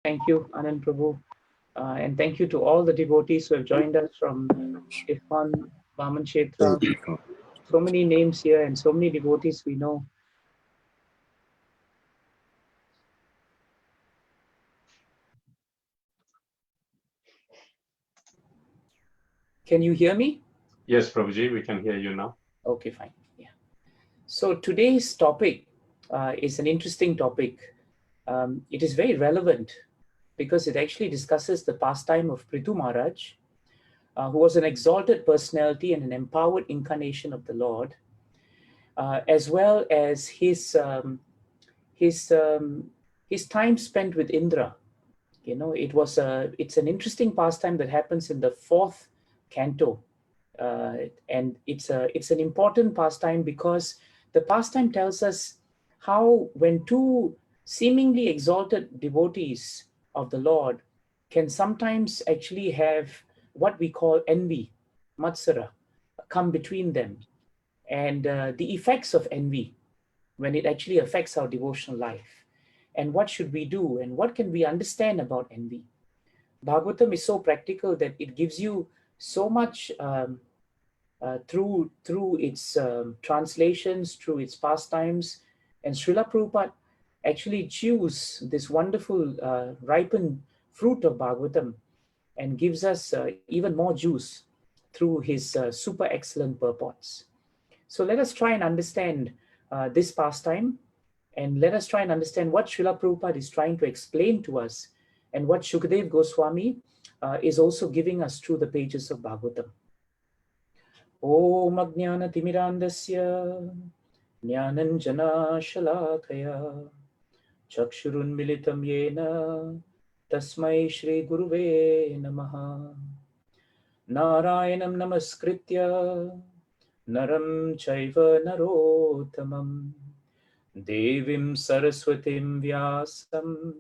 Thank you, Anand Prabhu. And thank you to all the devotees who have joined us from iskcon, Vaman Kshetra. So many names here and so many devotees we know. Can you hear me? Yes, Prabhuji, we can hear you now. Okay, fine. Yeah. So today's topic is an interesting topic. It is very relevant because it actually discusses the pastime of Prithu Maharaj, who was an exalted personality and an empowered incarnation of the Lord, as well as his time spent with Indra. It's an interesting pastime that happens in the fourth canto, and it's an important pastime because the pastime tells us how when two seemingly exalted devotees of the Lord can sometimes actually have what we call envy, matsara, come between them, and the effects of envy when it actually affects our devotional life. And what should we do? And what can we understand about envy? Bhagavatam is so practical that it gives you so much through its translations, through its pastimes. And Srila Prabhupada actually chews this wonderful ripened fruit of Bhagavatam and gives us even more juice through his super excellent purports. So let us try and understand this pastime, and let us try and understand what Srila Prabhupada is trying to explain to us and what Shukadev Goswami is also giving us through the pages of Bhagavatam. Om Ajnana Timirandasya Jnananjana Shalakaya Chakshurun Militam Yena Tasmai Shri Guruve Namaha Narayanam Namaskritya Naram Chaiva Narottamam Devim Saraswatim Vyasam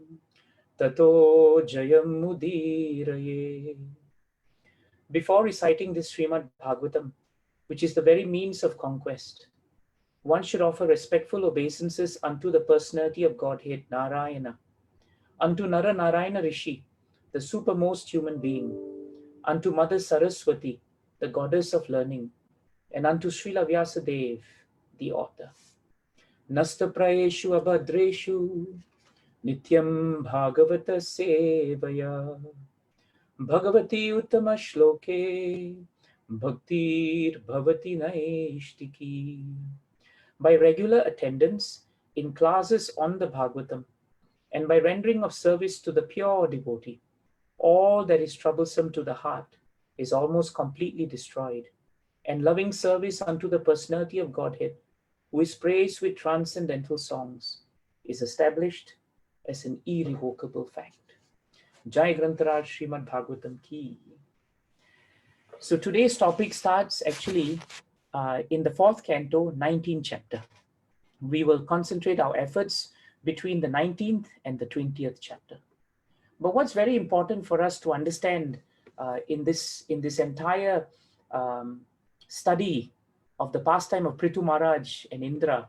Tato Jayam Mudiraye. Before reciting this Srimad Bhagavatam, which is the very means of conquest, one should offer respectful obeisances unto the personality of Godhead, Narayana, unto Nara Narayana Rishi, the supermost human being, unto Mother Saraswati, the goddess of learning, and unto Srila Vyasadev, the author. Nasta Prayeshu Abhadreshu Nityam Bhagavata Sevaya Bhagavati Uttama Shloke Bhaktir Bhavati Naishtiki. By regular attendance in classes on the Bhagavatam and by rendering of service to the pure devotee, all that is troublesome to the heart is almost completely destroyed, and loving service unto the personality of Godhead, who is praised with transcendental songs, is established as an irrevocable fact. Jai Grantaraj Srimad Bhagavatam Ki. So today's topic starts actually in the fourth canto, 19th chapter. We will concentrate our efforts between the 19th and the 20th chapter. But what's very important for us to understand in this entire study of the pastime of Prithu Maharaj and Indra,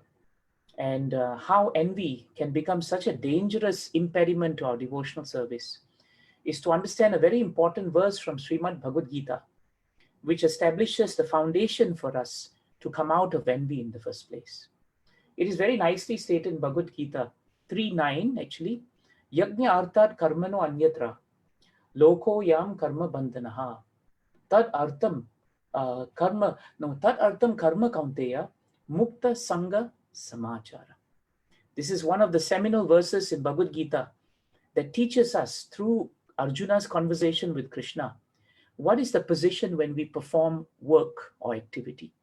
and how envy can become such a dangerous impediment to our devotional service, is to understand a very important verse from Srimad Bhagavad Gita, which establishes the foundation for us to come out of envy in the first place. It is very nicely stated in Bhagavad Gita 3:9 actually. Yajna artat karmano anyatra loko yam karma bandhanaha tad artam karma kaunteya mukta sangha samachara. This is one of the seminal verses in Bhagavad Gita that teaches us through Arjuna's conversation with Krishna what is the position when we perform work or activity.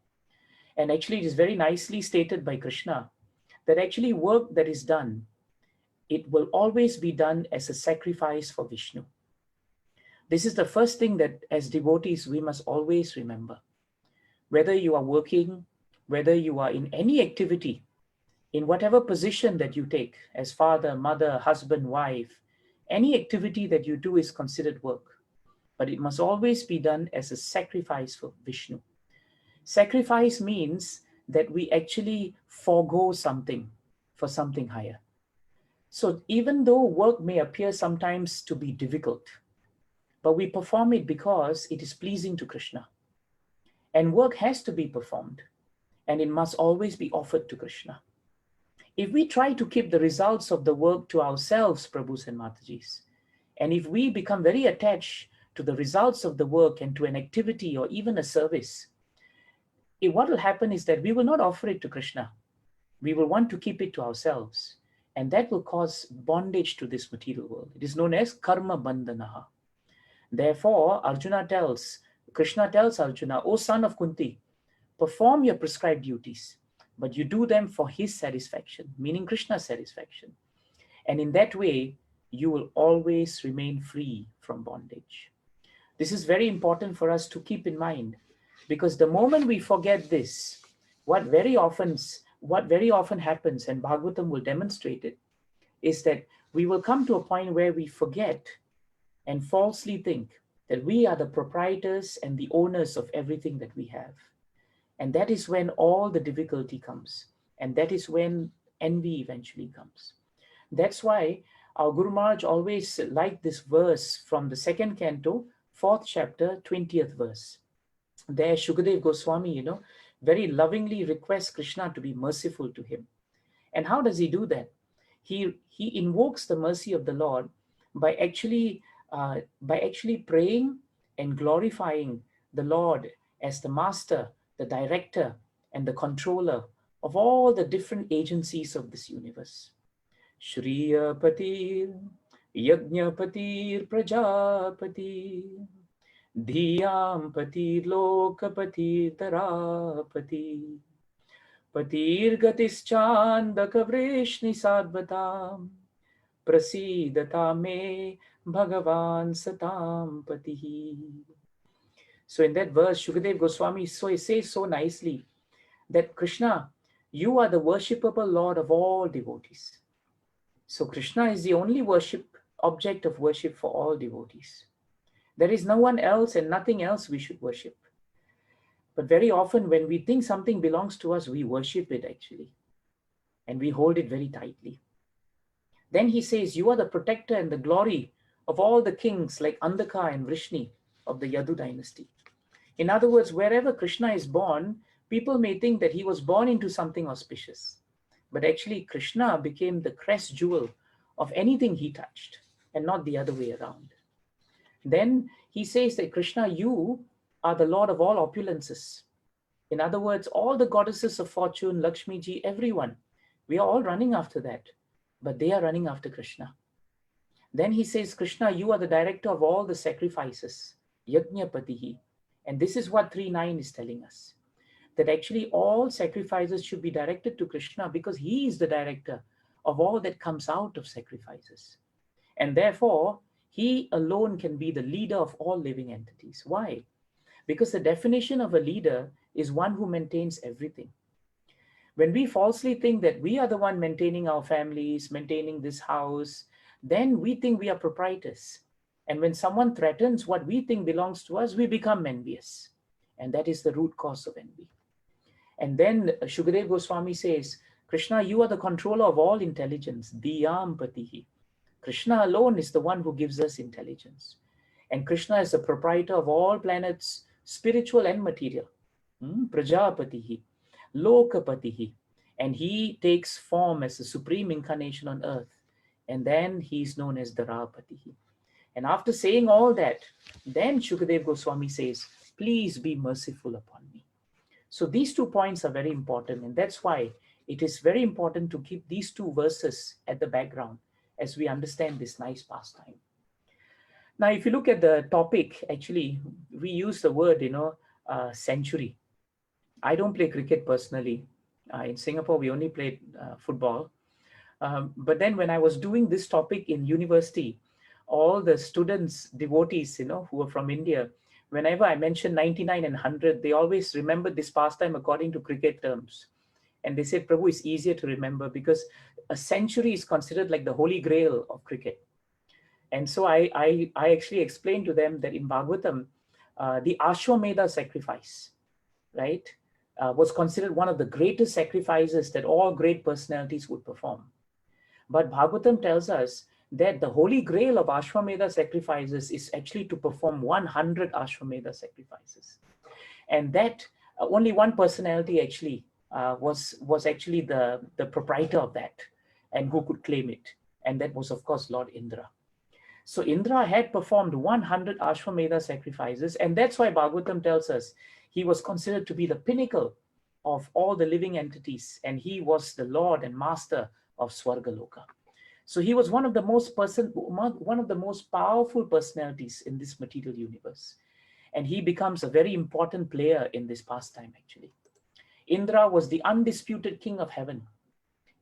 And actually it is very nicely stated by Krishna that actually work that is done, it will always be done as a sacrifice for Vishnu. This is the first thing that as devotees we must always remember. Whether you are working, whether you are in any activity, in whatever position that you take as father, mother, husband, wife, any activity that you do is considered work. But it must always be done as a sacrifice for Vishnu. Sacrifice means that we actually forego something for something higher. So even though work may appear sometimes to be difficult, but we perform it because it is pleasing to Krishna. And work has to be performed, and it must always be offered to Krishna. If we try to keep the results of the work to ourselves, Prabhus and Matajis, and if we become very attached to the results of the work and to an activity or even a service, what will happen is that we will not offer it to Krishna. We will want to keep it to ourselves. And that will cause bondage to this material world. It is known as karma bandhanaha. Therefore, Krishna tells Arjuna, O son of Kunti, perform your prescribed duties, but you do them for his satisfaction, meaning Krishna's satisfaction. And in that way, you will always remain free from bondage. This is very important for us to keep in mind, because the moment we forget this, what very often happens, and Bhagavatam will demonstrate it, is that we will come to a point where we forget and falsely think that we are the proprietors and the owners of everything that we have. And that is when all the difficulty comes. And that is when envy eventually comes. That's why our Guru Maharaj always liked this verse from the second canto, 4th chapter, 20th verse. There Shukadev Goswami, very lovingly requests Krishna to be merciful to him. And how does he do that? He invokes the mercy of the Lord by actually praying and glorifying the Lord as the master, the director, and the controller of all the different agencies of this universe. Shriya Patir, Yajna Patir, Prajapati, Dhyam Patir, Lokapatir, Tarapati, Patir Gatischandaka Vrishni Sadvatam, Prasidata me Bhagavan Satam Patihi. So in that verse, Shukadev Goswami says so nicely that Krishna, you are the worshipable Lord of all devotees. So Krishna is the only object of worship for all devotees. There is no one else and nothing else we should worship. But very often when we think something belongs to us, we worship it actually. And we hold it very tightly. Then he says, you are the protector and the glory of all the kings like Andaka and Vrishni of the Yadu dynasty. In other words, wherever Krishna is born, people may think that he was born into something auspicious. But actually, Krishna became the crest jewel of anything he touched, and not the other way around. Then he says that Krishna, you are the Lord of all opulences. In other words, all the goddesses of fortune, Lakshmi ji, everyone, we are all running after that, but they are running after Krishna. Then he says, Krishna, you are the director of all the sacrifices, Yajna Patihi. And this is what 3.9 is telling us, that actually all sacrifices should be directed to Krishna because he is the director of all that comes out of sacrifices. And therefore, he alone can be the leader of all living entities. Why? Because the definition of a leader is one who maintains everything. When we falsely think that we are the one maintaining our families, maintaining this house, then we think we are proprietors. And when someone threatens what we think belongs to us, we become envious. And that is the root cause of envy. And then Shukadev Goswami says, Krishna, you are the controller of all intelligence, Dhyam Patihi. Krishna alone is the one who gives us intelligence. And Krishna is the proprietor of all planets, spiritual and material. Prajapatihi, Lokapatihi. And he takes form as the supreme incarnation on earth. And then he is known as Dharapatihi. And after saying all that, then Shukadev Goswami says, please be merciful upon me. So these 2 points are very important. And that's why it is very important to keep these 2 verses at the background as we understand this nice pastime. Now, if you look at the topic, actually, we use the word, century. I don't play cricket personally. In Singapore, we only played football. But then when I was doing this topic in university, all the students, devotees, who were from India, whenever I mentioned 99 and 100, they always remember this pastime according to cricket terms. And they said, Prabhu, it's easier to remember because a century is considered like the holy grail of cricket. And so I actually explained to them that in Bhagavatam, the Ashwamedha sacrifice, right, was considered one of the greatest sacrifices that all great personalities would perform. But Bhagavatam tells us that the holy grail of Ashwamedha sacrifices is actually to perform 100 Ashwamedha sacrifices. And that only one personality actually was actually the proprietor of that and who could claim it. And that was, of course, Lord Indra. So Indra had performed 100 Ashwamedha sacrifices, and that's why Bhagavatam tells us he was considered to be the pinnacle of all the living entities, and he was the Lord and Master of Swargaloka. So he was one of the most powerful personalities in this material universe, and he becomes a very important player in this pastime actually. Indra was the undisputed king of heaven,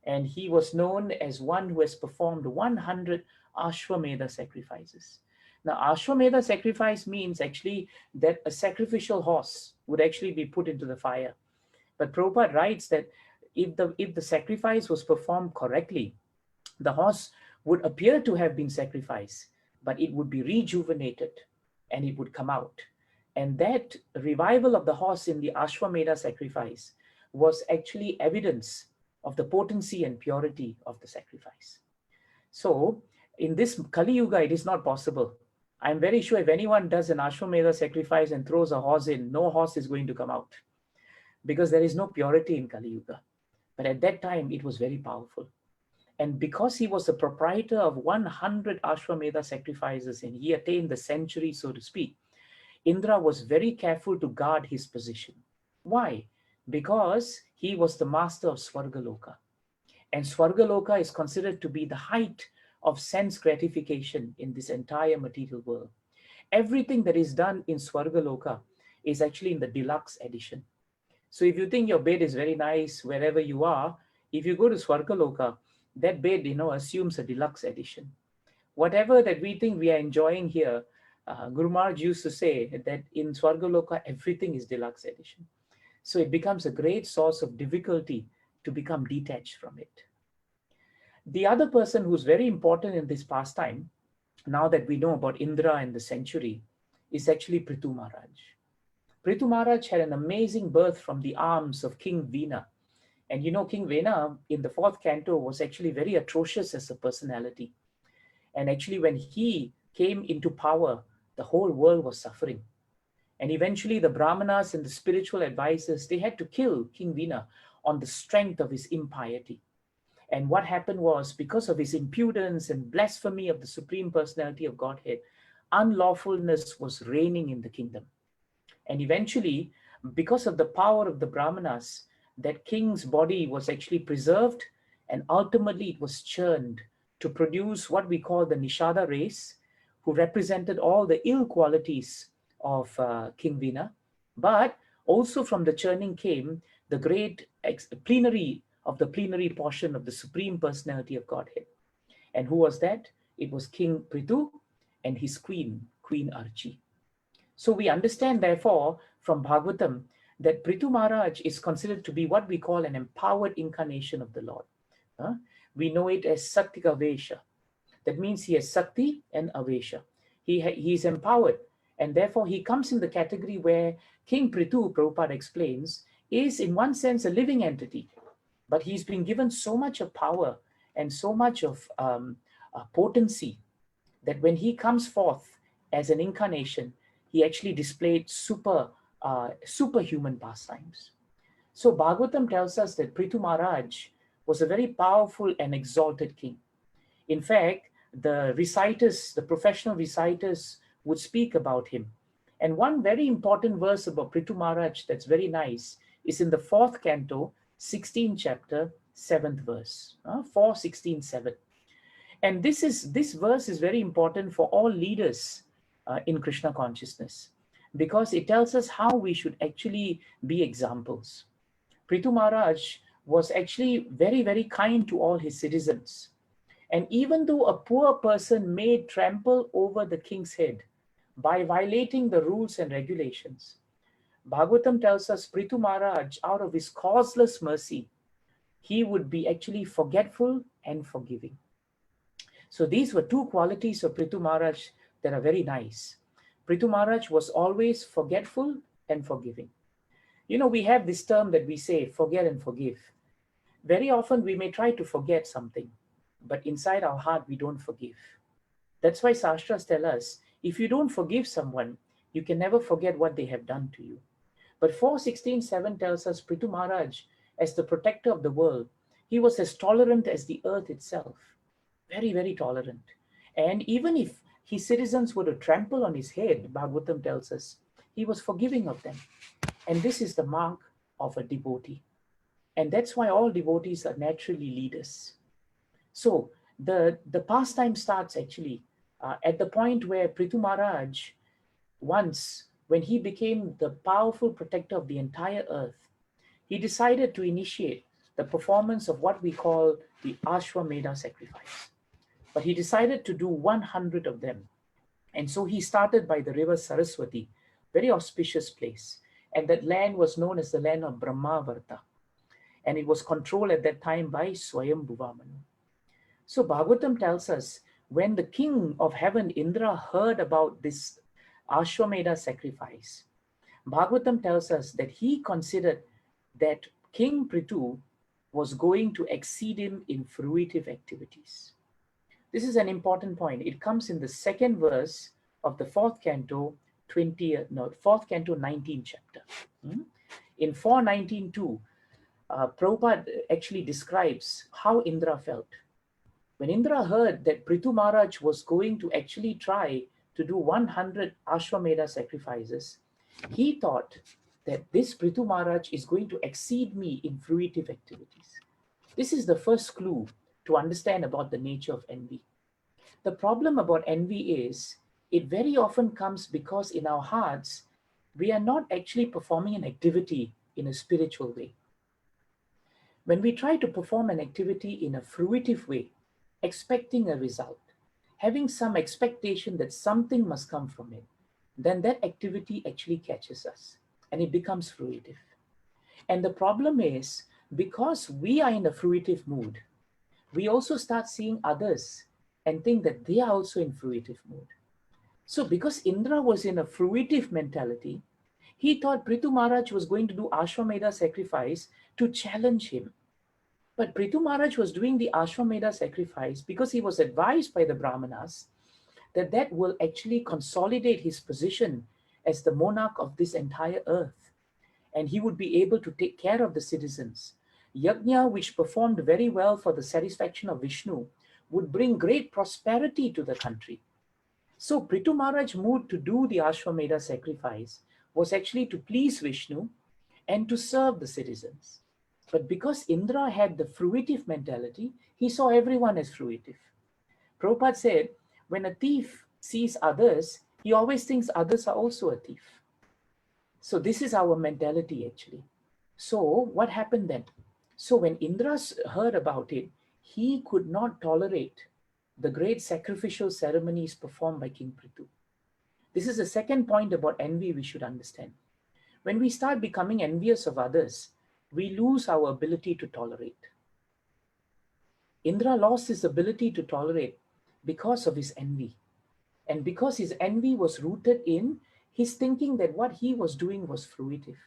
and he was known as one who has performed 100 Ashwamedha sacrifices. Now, Ashwamedha sacrifice means actually that a sacrificial horse would actually be put into the fire. But Prabhupada writes that if the sacrifice was performed correctly, the horse would appear to have been sacrificed, but it would be rejuvenated and it would come out. And that revival of the horse in the Ashwamedha sacrifice was actually evidence of the potency and purity of the sacrifice. So in this Kali Yuga, it is not possible. I'm very sure if anyone does an Ashwamedha sacrifice and throws a horse in, no horse is going to come out because there is no purity in Kali Yuga. But at that time, it was very powerful. And because he was the proprietor of 100 Ashwamedha sacrifices and he attained the century, so to speak, Indra was very careful to guard his position. Why? Because he was the master of Swargaloka. And Swargaloka is considered to be the height of sense gratification in this entire material world. Everything that is done in Swargaloka is actually in the deluxe edition. So if you think your bed is very nice wherever you are, if you go to Swargaloka, that bed, assumes a deluxe edition. Whatever that we think we are enjoying here, Guru Maharaj used to say that in Swargaloka, everything is deluxe edition. So it becomes a great source of difficulty to become detached from it. The other person who's very important in this pastime, now that we know about Indra and the century, is actually Prithu Maharaj. Prithu Maharaj had an amazing birth from the arms of King Vena. And King Vena in the 4th canto was actually very atrocious as a personality. And actually when he came into power, the whole world was suffering. And eventually the Brahmanas and the spiritual advisors, they had to kill King Vena on the strength of his impiety. And what happened was, because of his impudence and blasphemy of the Supreme Personality of Godhead, unlawfulness was reigning in the kingdom. And eventually, because of the power of the Brahmanas, that king's body was actually preserved, and ultimately it was churned to produce what we call the Nishada race, who represented all the ill qualities of King Vena. But also from the churning came the great plenary of the plenary portion of the Supreme Personality of Godhead. And who was that? It was King Prithu and his queen, Queen Archi. So we understand, therefore, from Bhagavatam that Prithu Maharaj is considered to be what we call an empowered incarnation of the Lord. We know it as Saktika Vesha. That means he has Sakti and Avesha. He is empowered, and therefore he comes in the category where King Prithu, Prabhupada explains, is in one sense a living entity, but he's been given so much of power and so much of potency that when he comes forth as an incarnation, he actually displayed superhuman pastimes. So Bhagavatam tells us that Prithu Maharaj was a very powerful and exalted king. In fact, the reciters, the professional reciters, would speak about him. And one very important verse about Prithu Maharaj that's very nice is in the 4th canto, 16th chapter, 7th verse, 4:16:7. And this verse is very important for all leaders in Krishna consciousness, because it tells us how we should actually be examples. Prithu Maharaj was actually very, very kind to all his citizens. And even though a poor person may trample over the king's head by violating the rules and regulations, Bhagavatam tells us Prithu Maharaj, out of his causeless mercy, he would be actually forgetful and forgiving. So these were two qualities of Prithu Maharaj that are very nice. Prithu Maharaj was always forgetful and forgiving. We have this term that we say, forget and forgive. Very often we may try to forget something, but inside our heart, we don't forgive. That's why Shastras tell us, if you don't forgive someone, you can never forget what they have done to you. But 4:16:7 tells us Prithu Maharaj, as the protector of the world, he was as tolerant as the earth itself. Very, very tolerant. And even if his citizens were to trample on his head, Bhagavatam tells us, he was forgiving of them. And this is the mark of a devotee. And that's why all devotees are naturally leaders. So the pastime starts actually at the point where Prithu Maharaj, once when he became the powerful protector of the entire earth, he decided to initiate the performance of what we call the Ashwamedha sacrifice. But he decided to do 100 of them. And so he started by the river Saraswati, very auspicious place. And that land was known as the land of Brahmavarta. And it was controlled at that time by Swayambhuva Manu. So Bhagavatam tells us, when the king of heaven, Indra, heard about this Ashwamedha sacrifice, Bhagavatam tells us that he considered that King Prithu was going to exceed him in fruitive activities. This is an important point. It comes in the second verse of the fourth canto, 19th chapter. In 4:19:2, Prabhupada actually describes how Indra felt. When Indra heard that Prithu Maharaj was going to actually try to do 100 Ashwamedha sacrifices, he thought that this Prithu Maharaj is going to exceed me in fruitive activities. This is the first clue to understand about the nature of envy. The problem about envy is it very often comes because in our hearts, we are not actually performing an activity in a spiritual way. When we try to perform an activity in a fruitive way, expecting a result, having some expectation that something must come from it, then that activity actually catches us and it becomes fruitive. And the problem is, because we are in a fruitive mood, we also start seeing others and think that they are also in fruitive mood. So because Indra was in a fruitive mentality, he thought Prithu Maharaj was going to do Ashwamedha sacrifice to challenge him. But Prithu Maharaj was doing the Ashwamedha sacrifice because he was advised by the Brahmanas that that will actually consolidate his position as the monarch of this entire earth. And he would be able to take care of the citizens. Yajna, which performed very well for the satisfaction of Vishnu, would bring great prosperity to the country. So Prithu Maharaj moved to do the Ashwamedha sacrifice was actually to please Vishnu and to serve the citizens. But because Indra had the fruitive mentality, he saw everyone as fruitive. Prabhupada said, when a thief sees others, he always thinks others are also a thief. So this is our mentality actually. So what happened then? So when Indra heard about it, he could not tolerate the great sacrificial ceremonies performed by King Prithu. This is the second point about envy we should understand. When we start becoming envious of others, we lose our ability to tolerate. Indra lost his ability to tolerate because of his envy. And because his envy was rooted in his thinking that what he was doing was fruitive.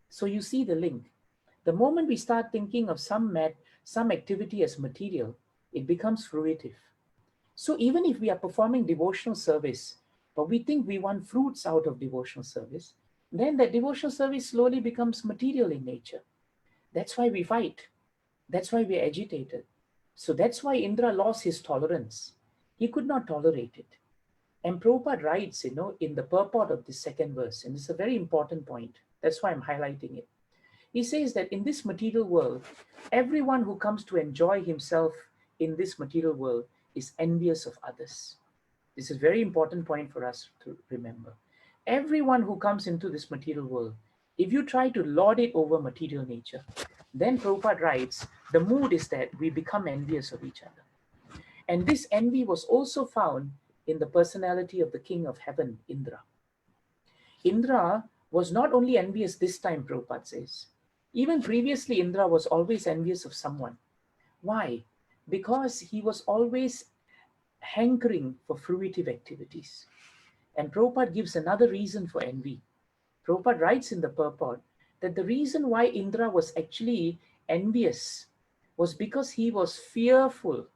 So you see the link. The moment we start thinking of some activity as material, it becomes fruitive. So even if we are performing devotional service, but we think we want fruits out of devotional service, then that devotional service slowly becomes material in nature. That's why we fight. That's why we are agitated. So that's why Indra lost his tolerance. He could not tolerate it. And Prabhupada writes, in the purport of this second verse, and it's a very important point. That's why I'm highlighting it. He says that in this material world, everyone who comes to enjoy himself in this material world is envious of others. This is a very important point for us to remember. Everyone who comes into this material world, if you try to lord it over material nature, then Prabhupada writes, the mood is that we become envious of each other. And this envy was also found in the personality of the king of heaven, Indra. Indra was not only envious this time, Prabhupada says. Even previously, Indra was always envious of someone. Why? Because he was always hankering for fruitive activities. And Prabhupada gives another reason for envy. Prabhupada writes in the purport that the reason why Indra was actually envious was because he was fearful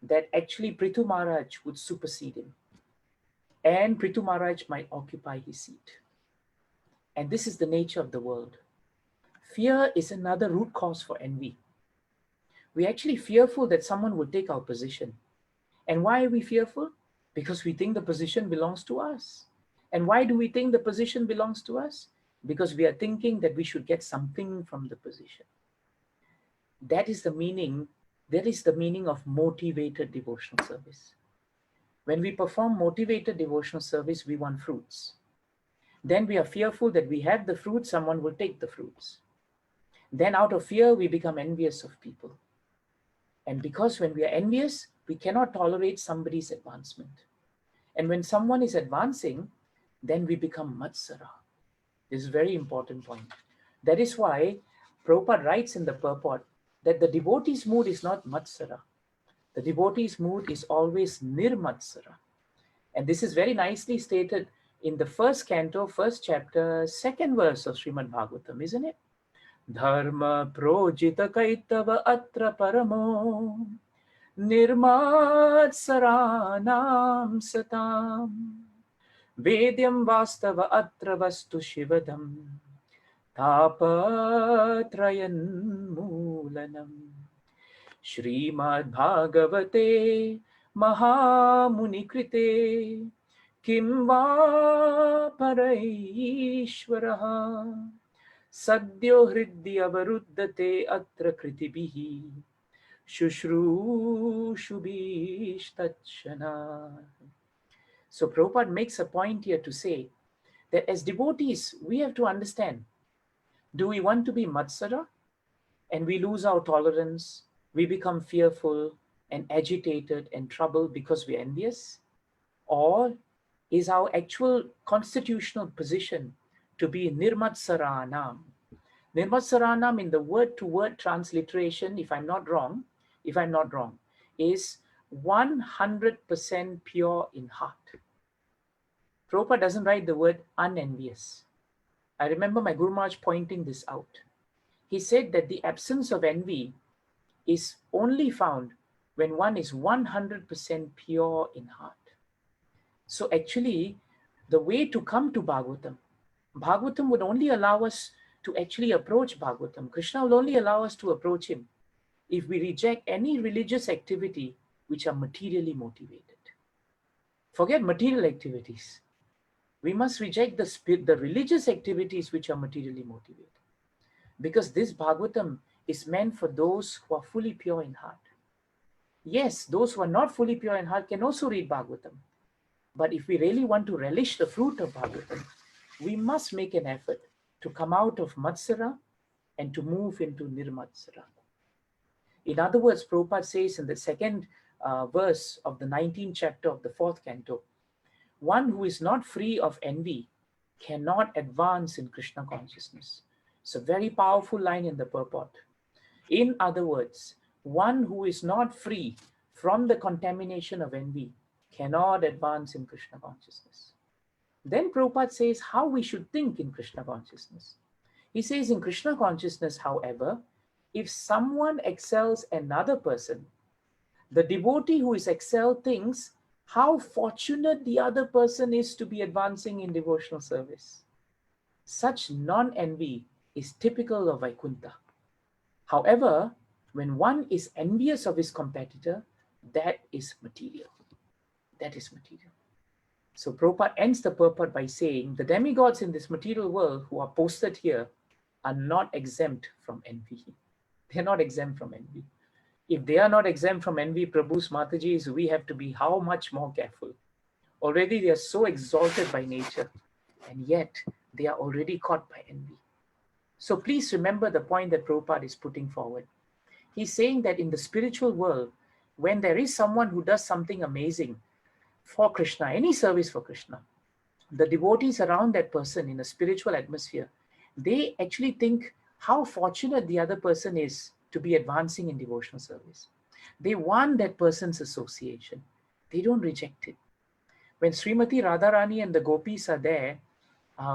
that actually Prithu Maharaj would supersede him. And Prithu Maharaj might occupy his seat. And this is the nature of the world. Fear is another root cause for envy. We're actually fearful that someone would take our position. And why are we fearful? Because we think the position belongs to us. And why do we think the position belongs to us? Because we are thinking that we should get something from the position. That is the meaning of motivated devotional service. When we perform motivated devotional service, we want fruits. Then we are fearful that we have the fruits, someone will take the fruits. Then out of fear, we become envious of people. And because when we are envious, we cannot tolerate somebody's advancement. And when someone is advancing, then we become matsara. This is a very important point. That is why Prabhupada writes in the purport that the devotee's mood is not matsara. The devotee's mood is always nirmatsara. And this is very nicely stated in the first canto, first chapter, second verse of Srimad Bhagavatam, isn't it? Dharma projita kaitava atra paramo nirmatsaranam satam vedyam vastava atra vastu shivadam tapatrayan moolanam Srimad Bhagavate Mahamuni Krite Kim va Paraishvaraha Sadyo Hriddi Avaruddhate Atra Kritibihi Shushrushuvishtachana. So Prabhupada makes a point here to say that as devotees, we have to understand, do we want to be matsara and we lose our tolerance, we become fearful and agitated and troubled because we're envious? Or is our actual constitutional position to be nirmatsaranam? Nirmatsaranam in the word-to-word transliteration, if I'm not wrong, is 100% pure in heart. Prabhupada doesn't write the word unenvious. I remember my Guru Maharaj pointing this out. He said that the absence of envy is only found when one is 100% pure in heart. So actually, the way to come to Bhagavatam would only allow us to actually approach Bhagavatam. Krishna will only allow us to approach him if we reject any religious activity which are materially motivated. Forget material activities. We must reject the religious activities which are materially motivated. Because this Bhagavatam is meant for those who are fully pure in heart. Yes, those who are not fully pure in heart can also read Bhagavatam. But if we really want to relish the fruit of Bhagavatam, we must make an effort to come out of Matsara and to move into Nirmatsara. In other words, Prabhupada says in the second verse of the 19th chapter of the 4th canto, one who is not free of envy cannot advance in Krishna consciousness. It's a very powerful line in the purport. In other words, one who is not free from the contamination of envy cannot advance in Krishna consciousness. Then Prabhupada says how we should think in Krishna consciousness. He says in Krishna consciousness, however, if someone excels another person, the devotee who is excelled thinks how fortunate the other person is to be advancing in devotional service. Such non-envy is typical of Vaikuntha. However, when one is envious of his competitor, that is material. That is material. So Prabhupada ends the purport by saying the demigods in this material world who are posted here are not exempt from envy. They're not exempt from envy. If they are not exempt from envy, Prabhu's Matajis, we have to be how much more careful. Already they are so exalted by nature, and yet they are already caught by envy. So please remember the point that Prabhupada is putting forward. He's saying that in the spiritual world, when there is someone who does something amazing for Krishna, any service for Krishna, the devotees around that person in a spiritual atmosphere, they actually think how fortunate the other person is to be advancing in devotional service. They want that person's association. They don't reject it. When Srimati Radharani and the gopis are there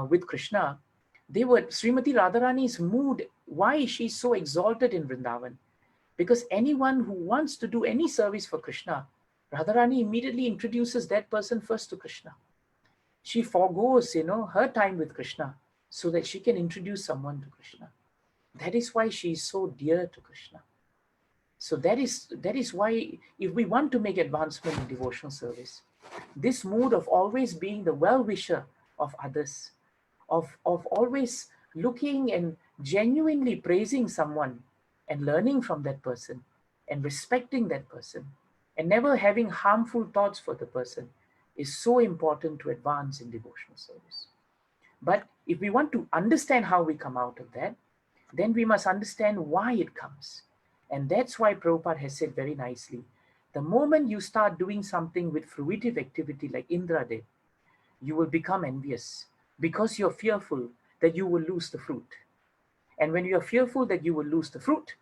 with Krishna, Srimati Radharani's mood, why is she so exalted in Vrindavan? Because anyone who wants to do any service for Krishna, Radharani immediately introduces that person first to Krishna. She forgoes, her time with Krishna so that she can introduce someone to Krishna. That is why she is so dear to Krishna. So that is why, if we want to make advancement in devotional service, this mood of always being the well-wisher of others, of always looking and genuinely praising someone and learning from that person and respecting that person and never having harmful thoughts for the person is so important to advance in devotional service. But if we want to understand how we come out of that, then we must understand why it comes. And that's why Prabhupada has said very nicely, the moment you start doing something with fruitive activity like Indra did, you will become envious because you're fearful that you will lose the fruit. And when you're fearful that you will lose the fruit,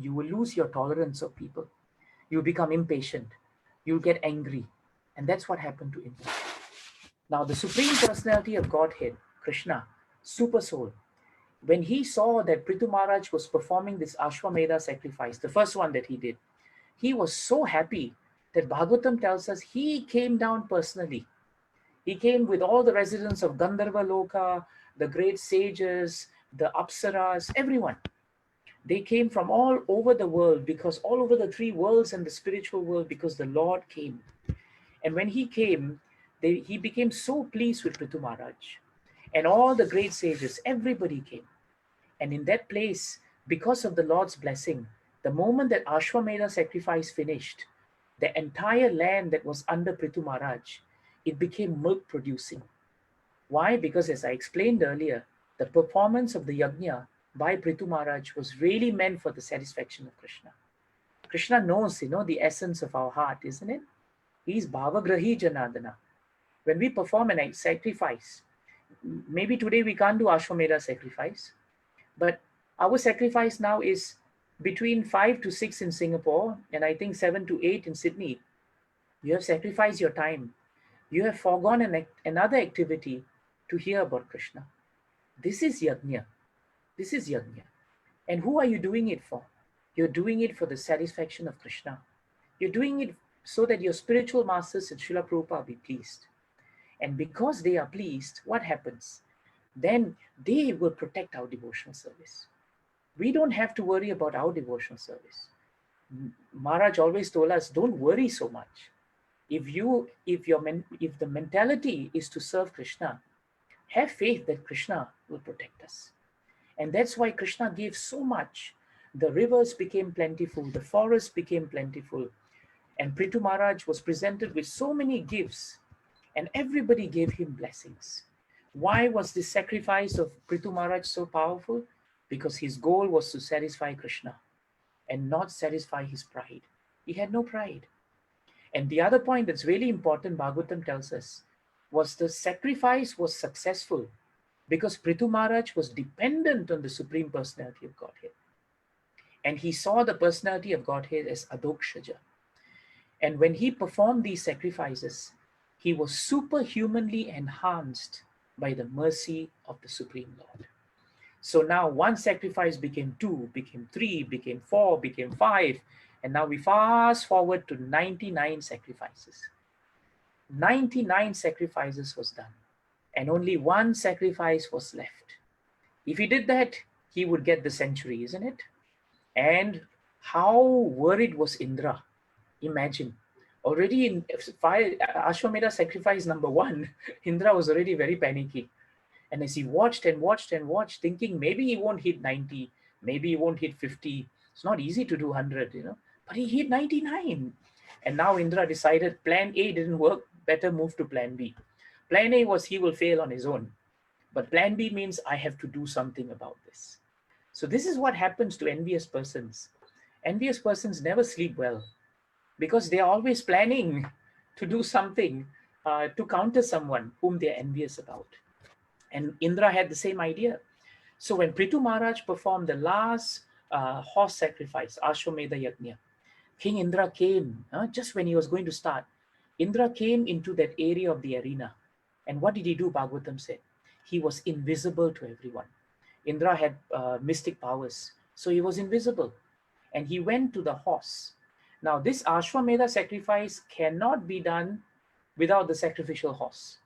you will lose your tolerance of people. You'll become impatient. You'll get angry. And that's what happened to Indra. Now, the Supreme Personality of Godhead, Krishna, Super Soul, when he saw that Prithu Maharaj was performing this Ashwamedha sacrifice, the first one that he did, he was so happy that Bhagavatam tells us he came down personally. He came with all the residents of Gandharva Loka, the great sages, the Apsaras, everyone. They came from all over the world, because all over the three worlds and the spiritual world, because the Lord came. And when he came, he became so pleased with Prithu Maharaj. And all the great sages, everybody came. And in that place, because of the Lord's blessing, the moment that Ashwamedha sacrifice finished, the entire land that was under Prithu Maharaj, it became milk producing. Why? Because as I explained earlier, the performance of the yajna by Prithu Maharaj was really meant for the satisfaction of Krishna. Krishna knows, the essence of our heart, isn't it? He's Bhavagrahi Janardana. When we perform a sacrifice, maybe today we can't do Ashwamedha sacrifice, but our sacrifice now is between 5 to 6 in Singapore, and I think 7 to 8 in Sydney. You have sacrificed your time. You have foregone another activity to hear about Krishna. This is yajna. This is yajna. And who are you doing it for? You're doing it for the satisfaction of Krishna. You're doing it so that your spiritual masters and Srila Prabhupada be pleased. And because they are pleased, what happens? Then they will protect our devotional service. We don't have to worry about our devotional service. Maharaj always told us, don't worry so much. If the mentality is to serve Krishna, have faith that Krishna will protect us. And that's why Krishna gave so much. The rivers became plentiful, the forests became plentiful, and Prithu Maharaj was presented with so many gifts, and everybody gave him blessings. Why was this sacrifice of Prithu Maharaj so powerful? Because his goal was to satisfy Krishna and not satisfy his pride. He had no pride. And the other point that's really important, Bhagavatam tells us, was the sacrifice was successful because Prithu Maharaj was dependent on the Supreme Personality of Godhead. And he saw the Personality of Godhead as Adokshaja. And when he performed these sacrifices, he was superhumanly enhanced by the mercy of the Supreme Lord. So now one sacrifice became 2, became 3, became 4, became 5, and now we fast forward to 99 sacrifices. 99 sacrifices was done, and only one sacrifice was left. If he did that, he would get the century, isn't it? And how worried was Indra? Imagine. Already in Ashwamedha sacrifice number 1, Indra was already very panicky. And as he watched and watched and watched, thinking maybe he won't hit 90, maybe he won't hit 50. It's not easy to do 100, but he hit 99. And now Indra decided plan A didn't work, better move to plan B. Plan A was he will fail on his own. But plan B means I have to do something about this. So this is what happens to envious persons. Envious persons never sleep well because they are always planning to do something to counter someone whom they are envious about. And Indra had the same idea. So when Prithu Maharaj performed the last horse sacrifice, Ashwamedha Yajna, King Indra came, just when he was going to start. Indra came into that area of the arena. And what did he do, Bhagavatam said? He was invisible to everyone. Indra had mystic powers, so he was invisible. and he went to the horse. Now, this Ashwamedha sacrifice cannot be done without the sacrificial horse.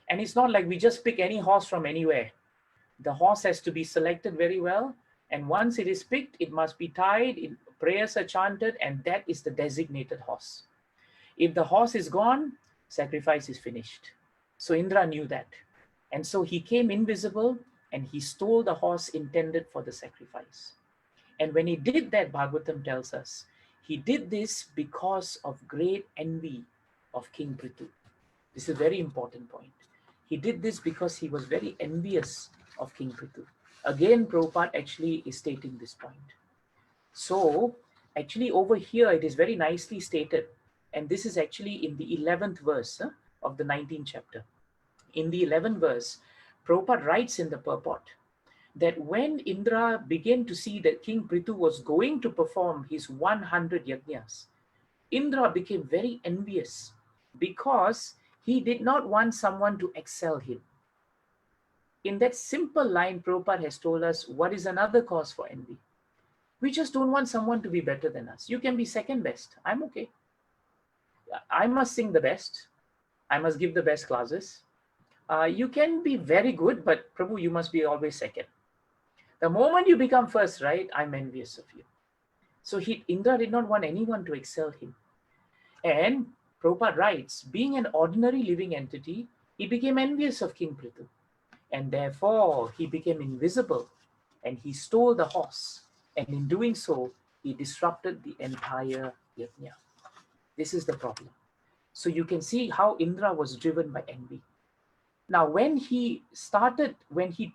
And it's not like we just pick any horse from anywhere. The horse has to be selected very well. And once it is picked, it must be tied, prayers are chanted, and that is the designated horse. If the horse is gone, sacrifice is finished. So Indra knew that. And so he came invisible and he stole the horse intended for the sacrifice. And when he did that, Bhagavatam tells us, he did this because of great envy of King Prithu. This is a very important point. He did this because he was very envious of King Prithu. Again, Prabhupada actually is stating this point. So, actually over here, it is very nicely stated. And this is actually in the 11th verse of the 19th chapter. In the 11th verse, Prabhupada writes in the purport that when Indra began to see that King Prithu was going to perform his 100 yajnas, Indra became very envious because he did not want someone to excel him. In that simple line, Prabhupada has told us what is another cause for envy. We just don't want someone to be better than us. You can be second best. I'm okay. I must sing the best. I must give the best classes. You can be very good, but Prabhu, you must be always second. The moment you become first, right, I'm envious of you. So Indra did not want anyone to excel him. And Prabhupada writes, being an ordinary living entity, he became envious of King Prithu. And therefore, he became invisible and he stole the horse. And in doing so, he disrupted the entire yajna. This is the problem. So you can see how Indra was driven by envy. Now, when he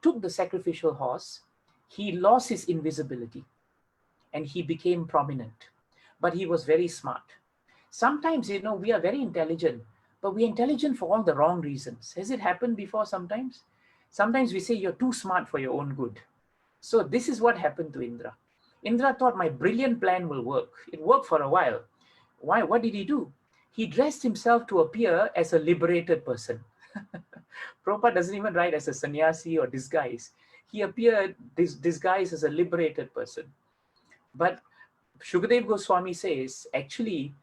took the sacrificial horse, he lost his invisibility and he became prominent. But he was very smart. Sometimes, we are very intelligent, but we're intelligent for all the wrong reasons. Has it happened before sometimes? Sometimes we say you're too smart for your own good. So this is what happened to Indra. Indra thought my brilliant plan will work. It worked for a while. Why? What did he do? He dressed himself to appear as a liberated person. Prabhupada doesn't even write as a sannyasi or disguise. He appeared disguised as a liberated person. But Shukadeva Goswami says, actually,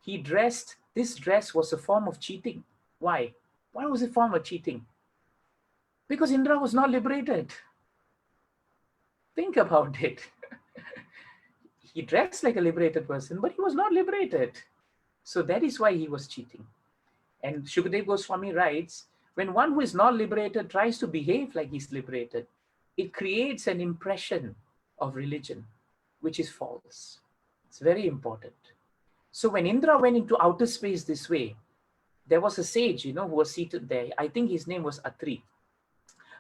this dress was a form of cheating. Why? Why was it a form of cheating? Because Indra was not liberated. Think about it. He dressed like a liberated person, but he was not liberated. So that is why he was cheating. And Shukadeva Goswami writes, when one who is not liberated tries to behave like he's liberated, it creates an impression of religion, which is false. It's very important. So when Indra went into outer space this way, there was a sage, who was seated there. I think his name was Atri.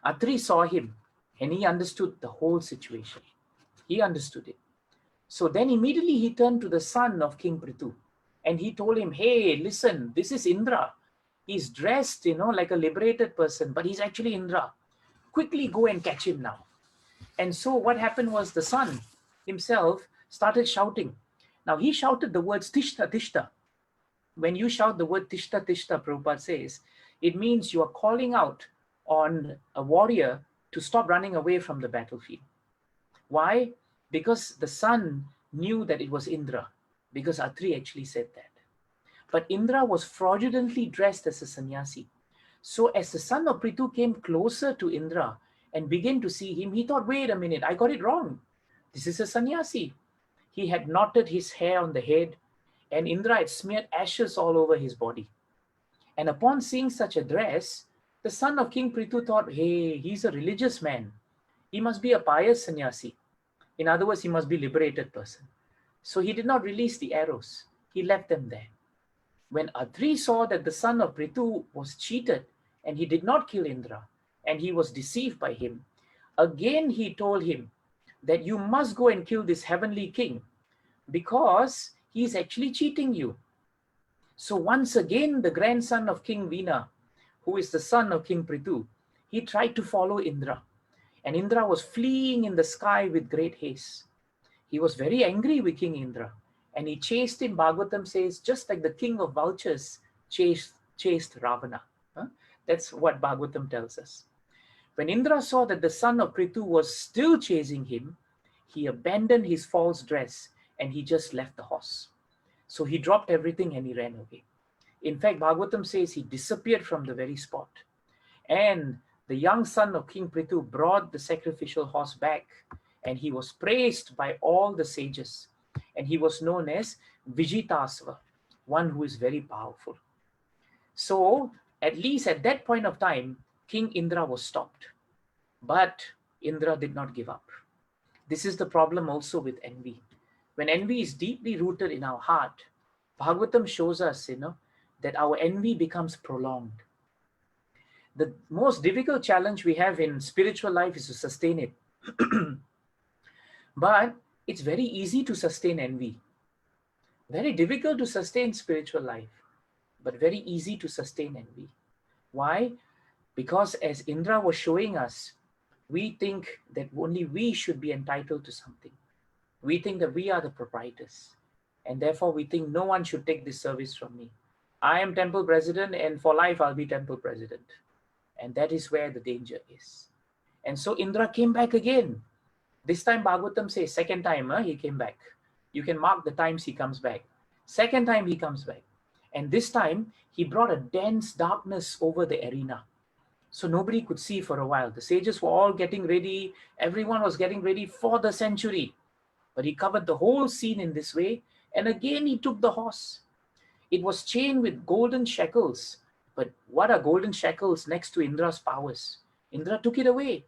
Atri saw him and he understood the whole situation. He understood it. So then immediately he turned to the son of King Prithu and he told him, hey, listen, this is Indra. He's dressed, like a liberated person, but he's actually Indra. Quickly go and catch him now. And so what happened was the son himself started shouting. Now he shouted the words Tishta, Tishta. When you shout the word Tishta, Tishta, Prabhupada says, it means you are calling out on a warrior to stop running away from the battlefield. Why? Because the son knew that it was Indra, because Atri actually said that. But Indra was fraudulently dressed as a sannyasi. So as the son of Prithu came closer to Indra and began to see him, he thought, wait a minute, I got it wrong. This is a sannyasi. He had knotted his hair on the head and Indra had smeared ashes all over his body. And upon seeing such a dress, the son of King Prithu thought, hey, he's a religious man. He must be a pious sannyasi. In other words, he must be a liberated person. So he did not release the arrows. He left them there. When Atri saw that the son of Prithu was cheated and he did not kill Indra and he was deceived by him, again he told him that you must go and kill this heavenly king because he is actually cheating you. So once again, the grandson of King Veena, who is the son of King Prithu, he tried to follow Indra. And Indra was fleeing in the sky with great haste. He was very angry with King Indra. And he chased him, Bhagavatam says, just like the king of vultures chased Ravana. That's what Bhagavatam tells us. When Indra saw that the son of Prithu was still chasing him, he abandoned his false dress and he just left the horse. So he dropped everything and he ran away. In fact, Bhagavatam says he disappeared from the very spot. And the young son of King Prithu brought the sacrificial horse back, and he was praised by all the sages. And he was known as Vijitasva, one who is very powerful. So, at least at that point of time, King Indra was stopped. But Indra did not give up. This is the problem also with envy. When envy is deeply rooted in our heart, Bhagavatam shows us, that our envy becomes prolonged. The most difficult challenge we have in spiritual life is to sustain it. But it's very easy to sustain envy. Very difficult to sustain spiritual life, but very easy to sustain envy. Why? Because as Indra was showing us, we think that only we should be entitled to something. We think that we are the proprietors. And therefore we think no one should take this service from me. I am temple president and for life I'll be temple president. And that is where the danger is. And so Indra came back again. This time Bhagavatam says, second time he came back. You can mark the times he comes back. Second time he comes back. And this time he brought a dense darkness over the arena. So nobody could see for a while. The sages were all getting ready. Everyone was getting ready for the century. But he covered the whole scene in this way. And again he took the horse. It was chained with golden shackles. But what are golden shackles next to Indra's powers? Indra took it away.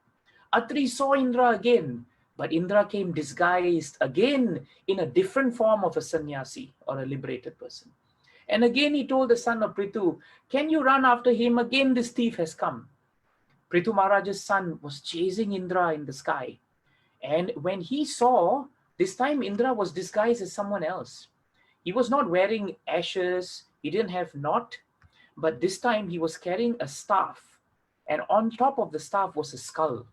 Atri saw Indra again, but Indra came disguised again in a different form of a sannyasi or a liberated person. And again he told the son of Prithu, can you run after him? Again this thief has come. Prithu Maharaja's son was chasing Indra in the sky. And when he saw, this time Indra was disguised as someone else. He was not wearing ashes, he didn't have knot, but this time he was carrying a staff, and on top of the staff was a skull.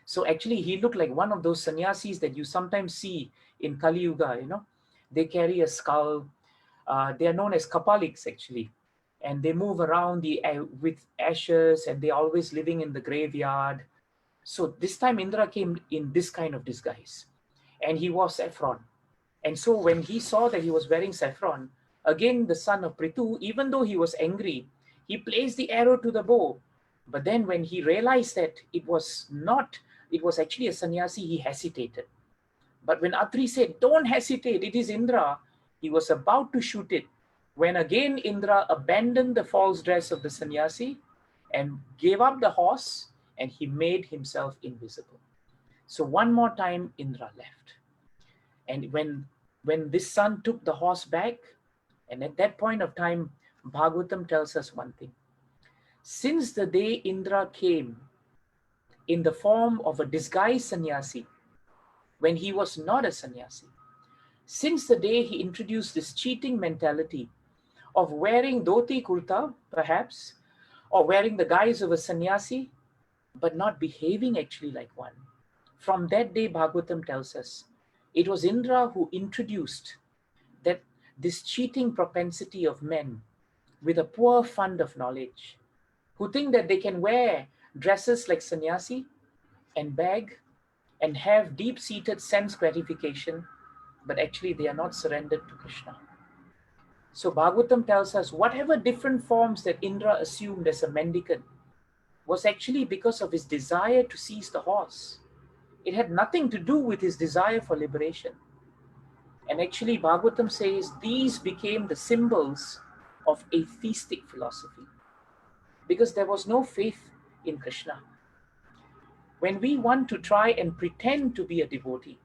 So actually he looked like one of those sannyasis that you sometimes see in Kali Yuga, They carry a skull. They are known as kapaliks actually. And they move around with ashes, and they're always living in the graveyard. So this time Indra came in this kind of disguise. And he wore saffron. And so when he saw that he was wearing saffron, again the son of Prithu, even though he was angry, he placed the arrow to the bow. But then when he realized that it was actually a sannyasi, he hesitated. But when Atri said, don't hesitate, it is Indra, he was about to shoot it, when again Indra abandoned the false dress of the sannyasi and gave up the horse, and he made himself invisible. So one more time Indra left. And when this son took the horse back, and at that point of time, Bhagavatam tells us one thing. Since the day Indra came in the form of a disguised sannyasi, when he was not a sannyasi, since the day he introduced this cheating mentality of wearing dhoti kurta, perhaps, or wearing the guise of a sannyasi, but not behaving actually like one, from that day, Bhagavatam tells us, it was Indra who introduced that this cheating propensity of men with a poor fund of knowledge, who think that they can wear dresses like sannyasi and beg and have deep-seated sense gratification, but actually they are not surrendered to Krishna. So Bhagavatam tells us whatever different forms that Indra assumed as a mendicant was actually because of his desire to seize the horse. It had nothing to do with his desire for liberation. And actually Bhagavatam says these became the symbols of atheistic philosophy, because there was no faith in Krishna. When we want to try and pretend to be a devotee,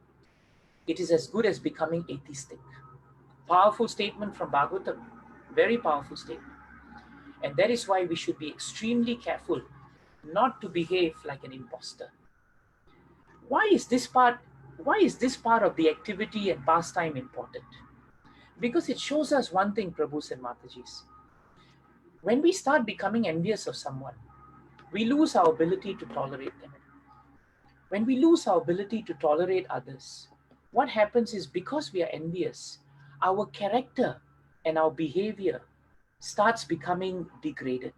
it is as good as becoming atheistic. Powerful statement from Bhagavatam, very powerful statement. And that is why we should be extremely careful not to behave like an imposter. Why is this part of the activity and pastime important? Because it shows us one thing, Prabhus and Matajis. When we start becoming envious of someone, we lose our ability to tolerate them. When we lose our ability to tolerate others, what happens is, because we are envious, our character and our behavior starts becoming degraded.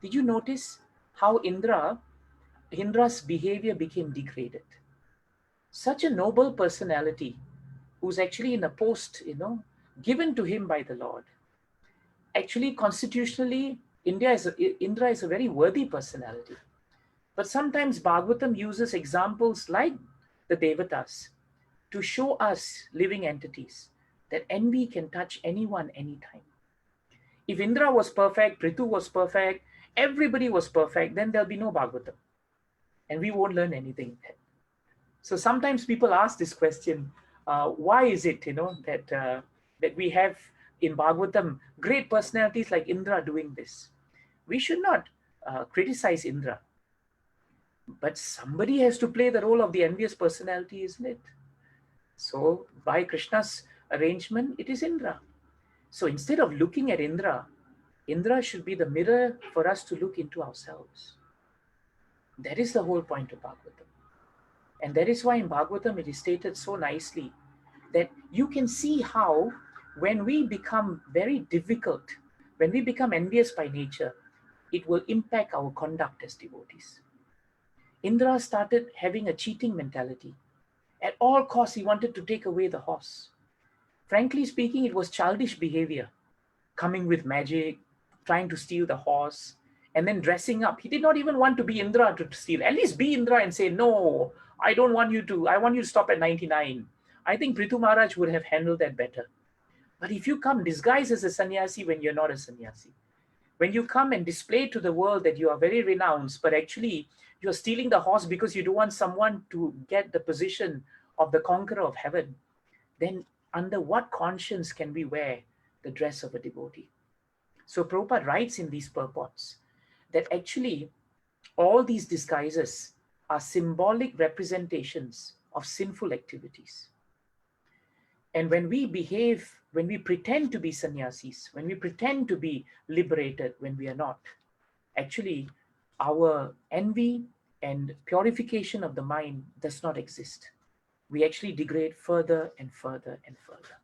Did you notice how Indra's behavior became degraded? Such a noble personality who's actually in a post, given to him by the Lord. Actually, constitutionally, Indra is a very worthy personality. But sometimes Bhagavatam uses examples like the Devatas to show us living entities that envy can touch anyone, anytime. If Indra was perfect, Prithu was perfect, everybody was perfect, then there'll be no Bhagavatam. And we won't learn anything. So sometimes people ask this question, why is it, that we have in Bhagavatam great personalities like Indra doing this? We should not criticize Indra. But somebody has to play the role of the envious personality, isn't it? So by Krishna's arrangement, it is Indra. So instead of looking at Indra, Indra should be the mirror for us to look into ourselves. That is the whole point of Bhagavatam. And that is why in Bhagavatam it is stated so nicely that you can see how when we become very difficult, when we become envious by nature, it will impact our conduct as devotees. Indra started having a cheating mentality. At all costs, he wanted to take away the horse. Frankly speaking, it was childish behavior, coming with magic, trying to steal the horse, and then dressing up. He did not even want to be Indra to steal. At least be Indra and say, no, I don't want you to, I want you to stop at 99. I think Prithu Maharaj would have handled that better. But if you come disguised as a sannyasi when you're not a sannyasi, when you come and display to the world that you are very renounced, but actually you're stealing the horse because you don't want someone to get the position of the conqueror of heaven, then under what conscience can we wear the dress of a devotee? So Prabhupada writes in these purports that actually all these disguises are symbolic representations of sinful activities. And when we behave, when we pretend to be sannyasis, when we pretend to be liberated when we are not, actually our envy and purification of the mind does not exist. We actually degrade further and further and further.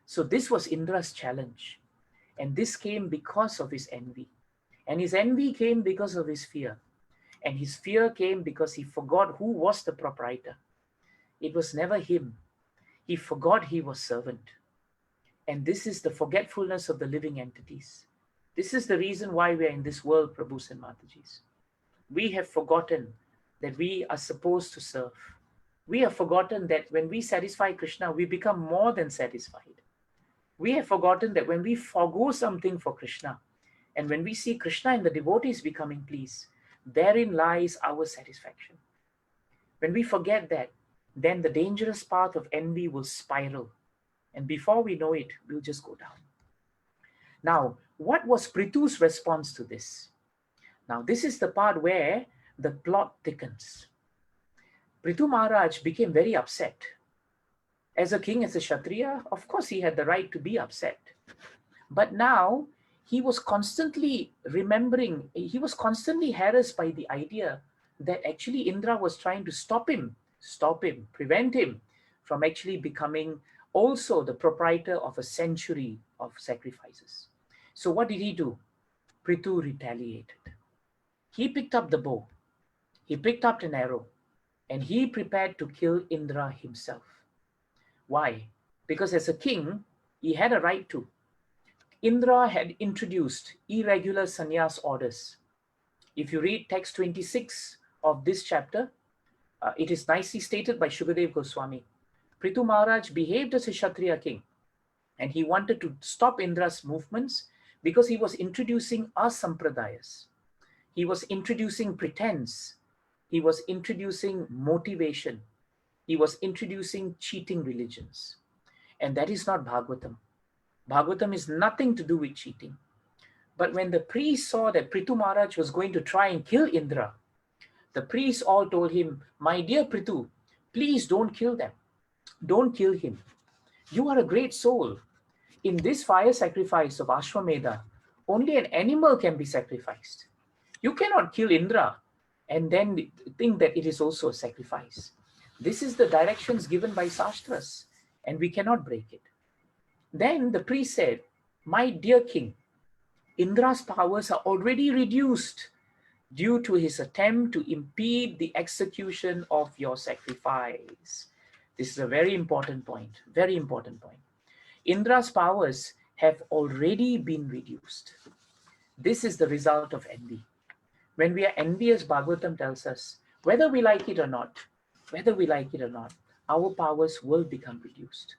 So this was Indra's challenge. And this came because of his envy. And his envy came because of his fear. And his fear came because he forgot who was the proprietor. It was never him. He forgot he was servant. And this is the forgetfulness of the living entities. This is the reason why we are in this world, Prabhus and Matajis. We have forgotten that we are supposed to serve. We have forgotten that when we satisfy Krishna, we become more than satisfied. We have forgotten that when we forgo something for Krishna, and when we see Krishna and the devotees becoming pleased, therein lies our satisfaction. When we forget that, then the dangerous path of envy will spiral. And before we know it, we'll just go down. Now, what was Prithu's response to this? Now, this is the part where the plot thickens. Prithu Maharaj became very upset. As a king, as a Kshatriya, of course he had the right to be upset. But now he was constantly remembering, he was constantly harassed by the idea that actually Indra was trying to stop him, prevent him from actually becoming also the proprietor of a century of sacrifices. So what did he do? Prithu retaliated. He picked up the bow, he picked up an arrow, and he prepared to kill Indra himself. Why? Because as a king, he had a right to. Indra had introduced irregular sannyas orders. If you read text 26 of this chapter, it is nicely stated by Shukadev Goswami. Prithu Maharaj behaved as a Kshatriya king, and he wanted to stop Indra's movements because he was introducing asampradayas. He was introducing pretense. He was introducing motivation. He was introducing cheating religions. And that is not Bhagavatam. Bhagavatam is nothing to do with cheating. But when the priests saw that Prithu Maharaj was going to try and kill Indra, the priests all told him, my dear Prithu, please don't kill them. Don't kill him. You are a great soul. In this fire sacrifice of Ashwamedha, only an animal can be sacrificed. You cannot kill Indra and then think that it is also a sacrifice. This is the directions given by Shastras, and we cannot break it. Then the priest said, my dear king, Indra's powers are already reduced. due to his attempt to impede the execution of your sacrifice. This is a very important point, very important point. Indra's powers have already been reduced. This is the result of envy. When we are envious, Bhagavatam tells us, whether we like it or not, whether we like it or not, our powers will become reduced.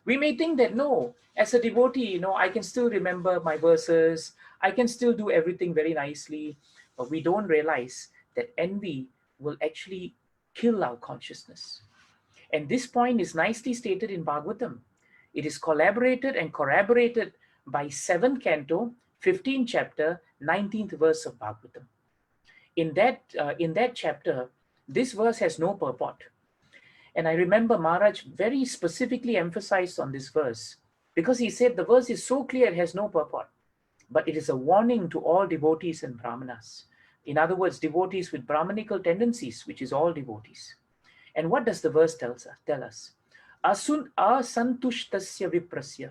We may think that, no, as a devotee, I can still remember my verses, I can still do everything very nicely, but we don't realize that envy will actually kill our consciousness. And this point is nicely stated in Bhagavatam. It is collaborated and corroborated by 7th canto, 15th chapter, 19th verse of Bhagavatam. In that chapter, this verse has no purport. And I remember Maharaj very specifically emphasized on this verse because he said the verse is so clear, it has no purport. But it is a warning to all devotees and brahmanas. In other words, devotees with brahmanical tendencies, which is all devotees. And what does the verse tell us? Asantushtasya viprasya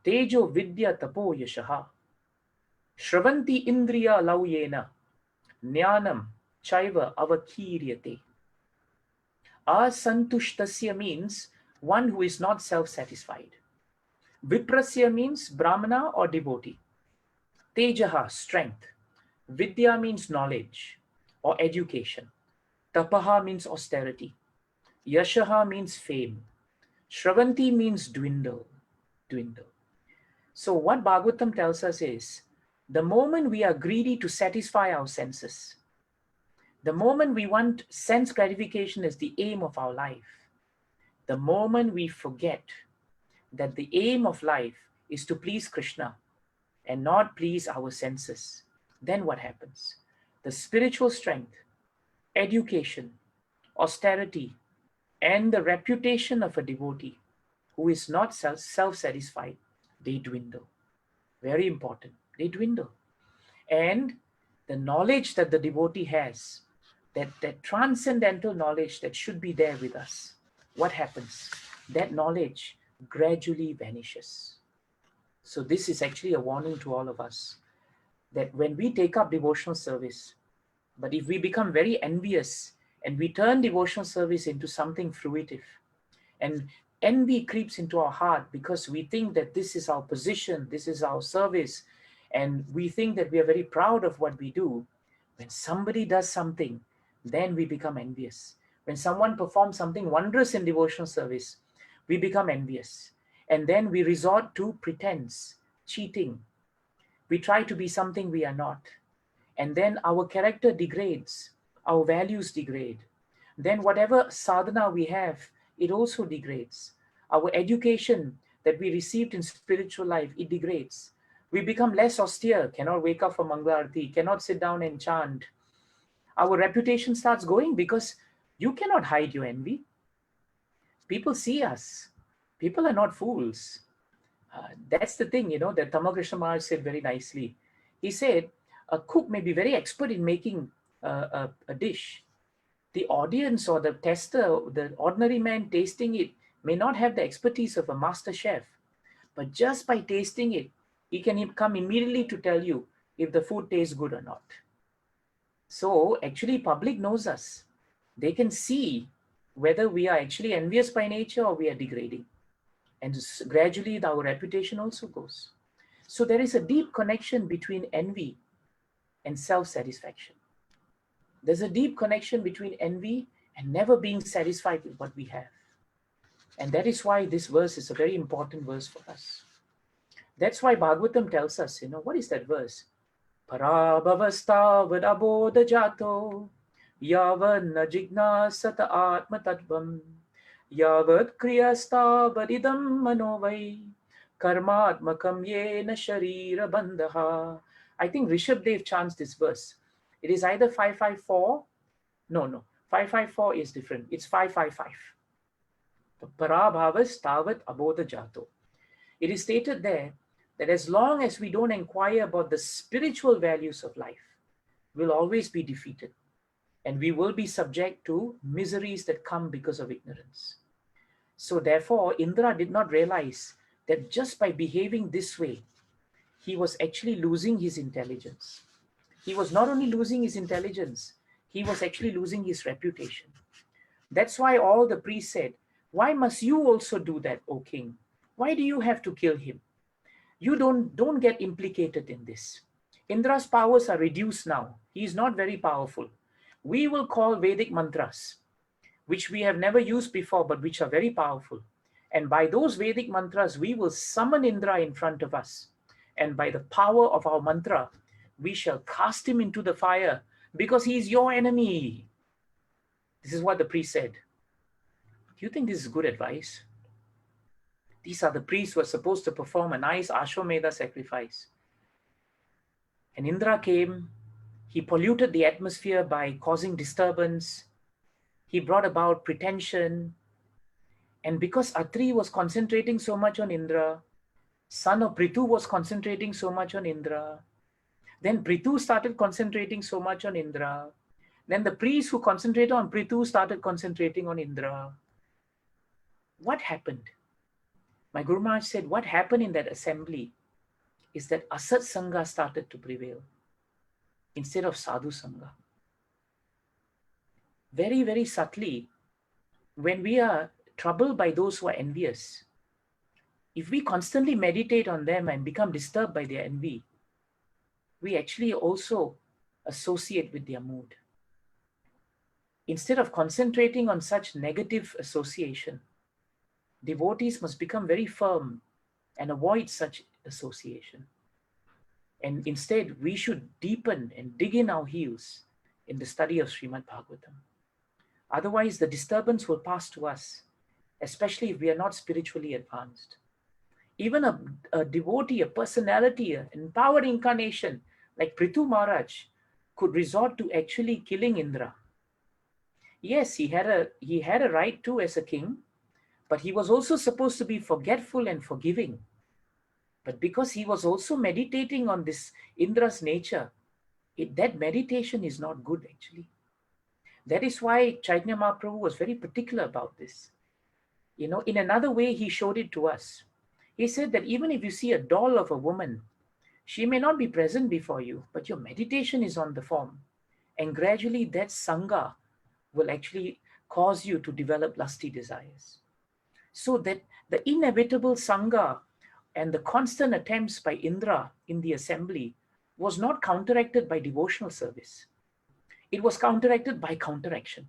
tejo vidya tapo yashaha shravanti indriya lauyena jnanam chaiva avakiryate. Asantushtasya means one who is not self-satisfied. Viprasya means brahmana or devotee. Tejaha, strength. Vidya means knowledge or education. Tapaha means austerity. Yashaha means fame. Shravanti means dwindle. So what Bhagavatam tells us is, the moment we are greedy to satisfy our senses, the moment we want sense gratification as the aim of our life, the moment we forget that the aim of life is to please Krishna and not please our senses, then what happens? The spiritual strength, education, austerity, and the reputation of a devotee who is not self-satisfied, they dwindle. Very important, they dwindle. And the knowledge that the devotee has, that transcendental knowledge that should be there with us, what happens? That knowledge gradually vanishes. So this is actually a warning to all of us, that when we take up devotional service, but if we become very envious and we turn devotional service into something fruitive, and envy creeps into our heart because we think that this is our position, this is our service, and we think that we are very proud of what we do, when somebody does something, then we become envious. When someone performs something wondrous in devotional service, we become envious. And then we resort to pretense, cheating. We try to be something we are not. And then our character degrades, our values degrade. Then whatever sadhana we have, it also degrades. Our education that we received in spiritual life, it degrades. We become less austere, cannot wake up for Mangala Arati, cannot sit down and chant. Our reputation starts going because you cannot hide your envy. People see us. People are not fools. That's the thing, that Krishna Maharaj said very nicely. He said, a cook may be very expert in making a dish. The audience or the tester, the ordinary man tasting it, may not have the expertise of a master chef. But just by tasting it, he can come immediately to tell you if the food tastes good or not. So actually, public knows us. They can see whether we are actually envious by nature or we are degrading. And gradually, our reputation also goes. So there is a deep connection between envy and self-satisfaction. There's a deep connection between envy and never being satisfied with what we have. And that is why this verse is a very important verse for us. That's why Bhagavatam tells us, what is that verse? Parabhavastavad abodha jato yavad najigna sata atma tattvam yavad kriyastavad manovai karmatmakam yena sharira bandha. I think Rishabdev chants this verse. It is either 554. No. 554 is different. It's 555. Parabhavas tavat abodha jato. It is stated there that as long as we don't inquire about the spiritual values of life, we'll always be defeated. And we will be subject to miseries that come because of ignorance. So therefore, Indra did not realize that just by behaving this way, he was actually losing his intelligence. He was not only losing his intelligence, he was actually losing his reputation. That's why all the priests said, why must you also do that, O king? Why do you have to kill him? You don't get implicated in this. Indra's powers are reduced now. He is not very powerful. We will call Vedic mantras, which we have never used before, but which are very powerful. And by those Vedic mantras, we will summon Indra in front of us. And by the power of our mantra, we shall cast him into the fire because he is your enemy. This is what the priest said. Do you think this is good advice? These are the priests who are supposed to perform a nice Ashwamedha sacrifice. And Indra came, he polluted the atmosphere by causing disturbance. He brought about pretension. And because Atri was concentrating so much on Indra, son of Prithu was concentrating so much on Indra. Then Prithu started concentrating so much on Indra. Then the priests who concentrated on Prithu started concentrating on Indra. What happened? My Guru Maharaj said, what happened in that assembly is that Asat Sangha started to prevail instead of Sadhu Sangha. Very, very subtly, when we are troubled by those who are envious, if we constantly meditate on them and become disturbed by their envy, we actually also associate with their mood. Instead of concentrating on such negative association, devotees must become very firm and avoid such association. And instead, we should deepen and dig in our heels in the study of Srimad Bhagavatam. Otherwise, the disturbance will pass to us, especially if we are not spiritually advanced. Even a devotee, a personality, an empowered incarnation like Prithu Maharaj could resort to actually killing Indra. Yes, he had a right to as a king, but he was also supposed to be forgetful and forgiving. But because he was also meditating on this Indra's nature, that meditation is not good actually. That is why Chaitanya Mahaprabhu was very particular about this. In another way, he showed it to us. He said that even if you see a doll of a woman, she may not be present before you, but your meditation is on the form. And gradually that Sangha will actually cause you to develop lusty desires. So that the inevitable Sangha and the constant attempts by Indra in the assembly was not counteracted by devotional service. It was counteracted by counteraction.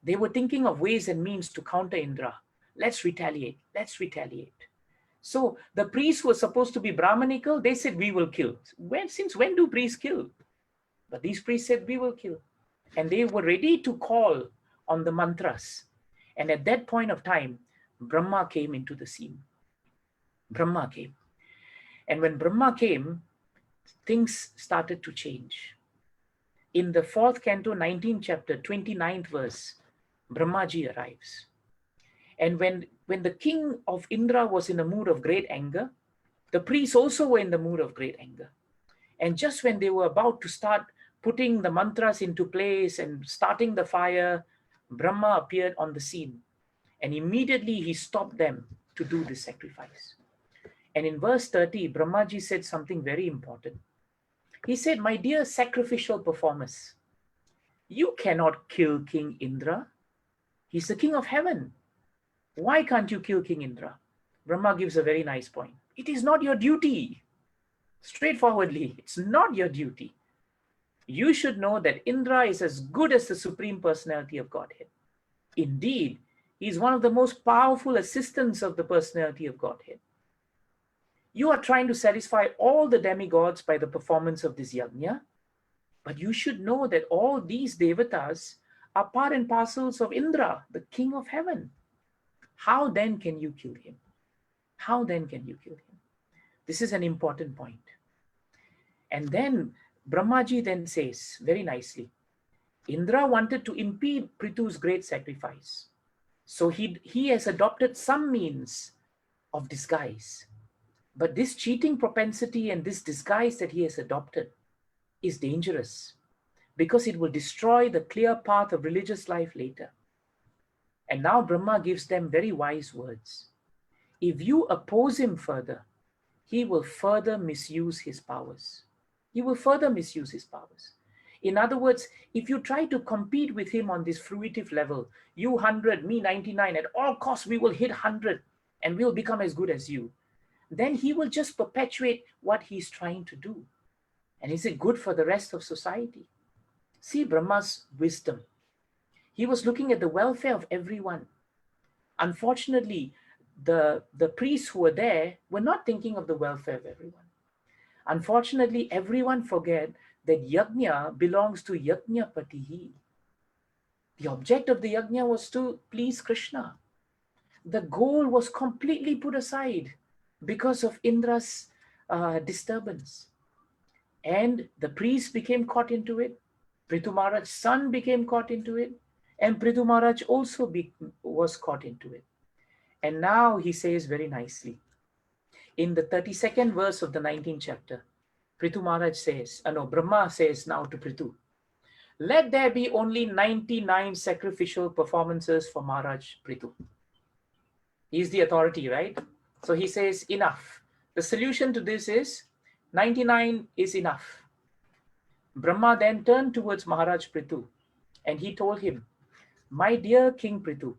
They were thinking of ways and means to counter Indra. Let's retaliate, let's retaliate. So the priests were supposed to be Brahmanical. They said, we will kill. Since when do priests kill? But these priests said, we will kill. And they were ready to call on the mantras. And at that point of time, Brahma came into the scene. Brahma came. And when Brahma came, things started to change. In the 4th canto, 19th chapter, 29th verse, Brahmaji arrives. And when the king of Indra was in a mood of great anger, the priests also were in the mood of great anger. And just when they were about to start putting the mantras into place and starting the fire, Brahma appeared on the scene. And immediately he stopped them to do this sacrifice. And in verse 30, Brahmaji said something very important. He said, my dear sacrificial performers, you cannot kill King Indra. He's the king of heaven. Why can't you kill King Indra? Brahma gives a very nice point. It is not your duty. Straightforwardly, it's not your duty. You should know that Indra is as good as the Supreme Personality of Godhead. Indeed, he is one of the most powerful assistants of the Personality of Godhead. You are trying to satisfy all the demigods by the performance of this yajna, but you should know that all these devatas are part and parcels of Indra, the king of heaven. How then can you kill him? How then can you kill him? This is an important point. And then Brahmaji then says very nicely, Indra wanted to impede Prithu's great sacrifice. So he has adopted some means of disguise. But this cheating propensity and this disguise that he has adopted is dangerous because it will destroy the clear path of religious life later. And now Brahma gives them very wise words. If you oppose him further, he will further misuse his powers. he will further misuse his powers. In other words, if you try to compete with him on this fruitive level, you 100, me 99, at all costs we will hit 100 and we'll become as good as you, then he will just perpetuate what he's trying to do. And is it good for the rest of society? See Brahma's wisdom. He was looking at the welfare of everyone. Unfortunately, the priests who were there were not thinking of the welfare of everyone. Unfortunately, everyone forget that yajna belongs to yajnapatihi. The object of the yajna was to please Krishna. The goal was completely put aside because of Indra's disturbance. And the priest became caught into it. Prithu Maharaj's son became caught into it. And Prithu Maharaj also was caught into it. And now he says very nicely, in the 32nd verse of the 19th chapter, Prithu Maharaj says, Brahma says now to Prithu, let there be only 99 sacrificial performances for Maharaj Prithu. He's the authority, right? So he says, enough. The solution to this is 99 is enough. Brahma then turned towards Maharaj Prithu and he told him, my dear King Prithu,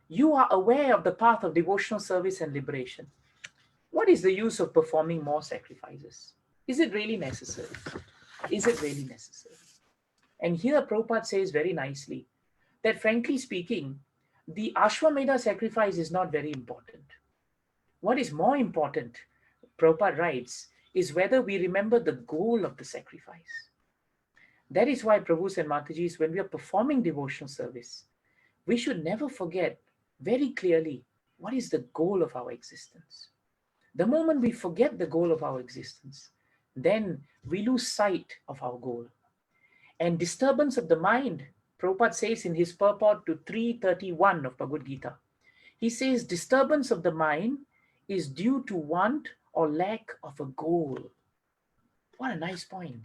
you are aware of the path of devotional service and liberation. What is the use of performing more sacrifices? Is it really necessary? Is it really necessary? And here Prabhupada says very nicely that frankly speaking, the Ashwamedha sacrifice is not very important. What is more important, Prabhupada writes, is whether we remember the goal of the sacrifice. That is why Prabhus and Matajis, when we are performing devotional service, we should never forget very clearly what is the goal of our existence. The moment we forget the goal of our existence, then we lose sight of our goal. And disturbance of the mind, Prabhupada says in his purport to 331 of Bhagavad Gita, he says disturbance of the mind is due to want or lack of a goal. What a nice point.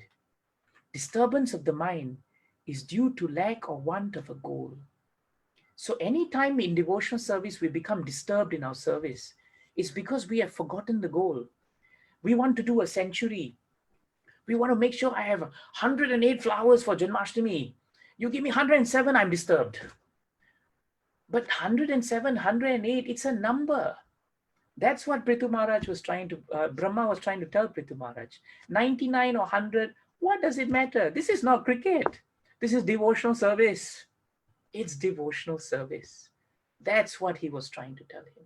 Disturbance of the mind is due to lack or want of a goal. So anytime in devotional service we become disturbed in our service, it's because we have forgotten the goal. We want to do a century. We want to make sure I have 108 flowers for Janmashtami. You give me 107, I'm disturbed. But 107, 108, it's a number. That's what Prithu Maharaj was trying to, Brahma was trying to tell Prithu Maharaj. 99 or 100, what does it matter? This is not cricket. This is devotional service. It's devotional service. That's what he was trying to tell him.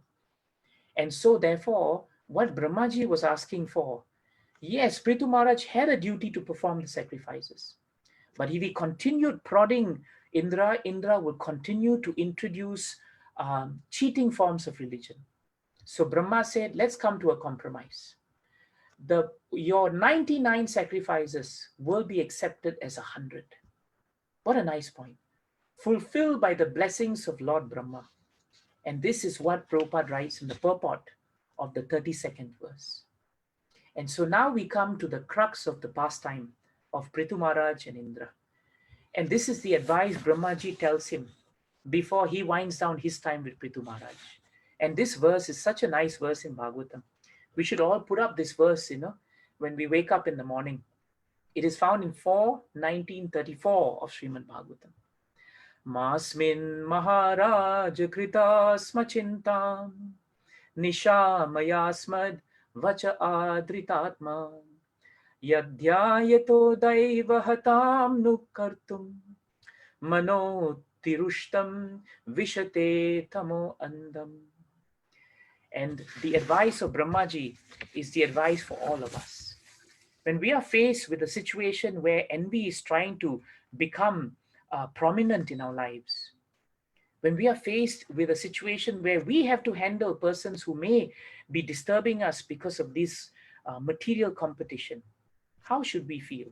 And so therefore, what Brahmaji was asking for, yes, Prithu Maharaj had a duty to perform the sacrifices. But if he continued prodding Indra, Indra would continue to introduce cheating forms of religion. So Brahma said, let's come to a compromise. Your 99 sacrifices will be accepted as 100. What a nice point. Fulfilled by the blessings of Lord Brahma. And this is what Prabhupada writes in the purport of the 32nd verse. And so now we come to the crux of the pastime of Prithu Maharaj and Indra. And this is the advice Brahmaji tells him before he winds down his time with Prithu Maharaj. And this verse is such a nice verse in Bhagavatam. We should all put up this verse, when we wake up in the morning. It is found in 4:1934 of Srimad Bhagavatam. Masmin Maharaja krita smachintam nisha mayasmad vacha adritatma yadhyayato daivahatam nukartum mano tirushtam vishate tamo andam. And the advice of Brahmaji is the advice for all of us. When we are faced with a situation where envy is trying to become prominent in our lives, when we are faced with a situation where we have to handle persons who may be disturbing us because of this material competition, how should we feel?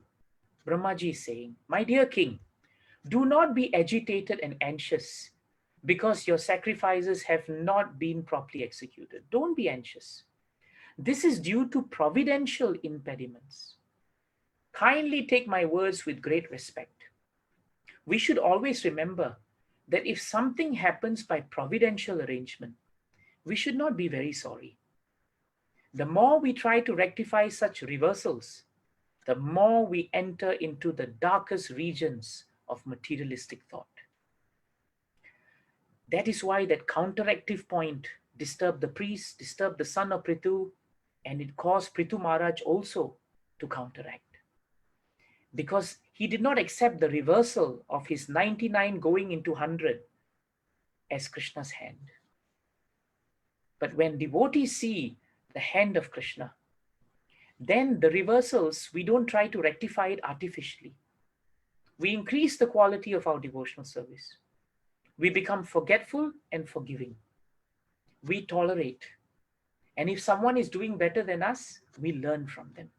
Brahmaji is saying, my dear king, do not be agitated and anxious because your sacrifices have not been properly executed. Don't be anxious. This is due to providential impediments. Kindly take my words with great respect. We should always remember that if something happens by providential arrangement, we should not be very sorry. The more we try to rectify such reversals, the more we enter into the darkest regions of materialistic thought. That is why that counteractive point disturbed the priest, disturbed the son of Prithu, and it caused Prithu Maharaj also to counteract. Because he did not accept the reversal of his 99 going into 100 as Krishna's hand. But when devotees see the hand of Krishna, then the reversals, we don't try to rectify it artificially. We increase the quality of our devotional service. We become forgetful and forgiving. We tolerate. And if someone is doing better than us, we learn from them.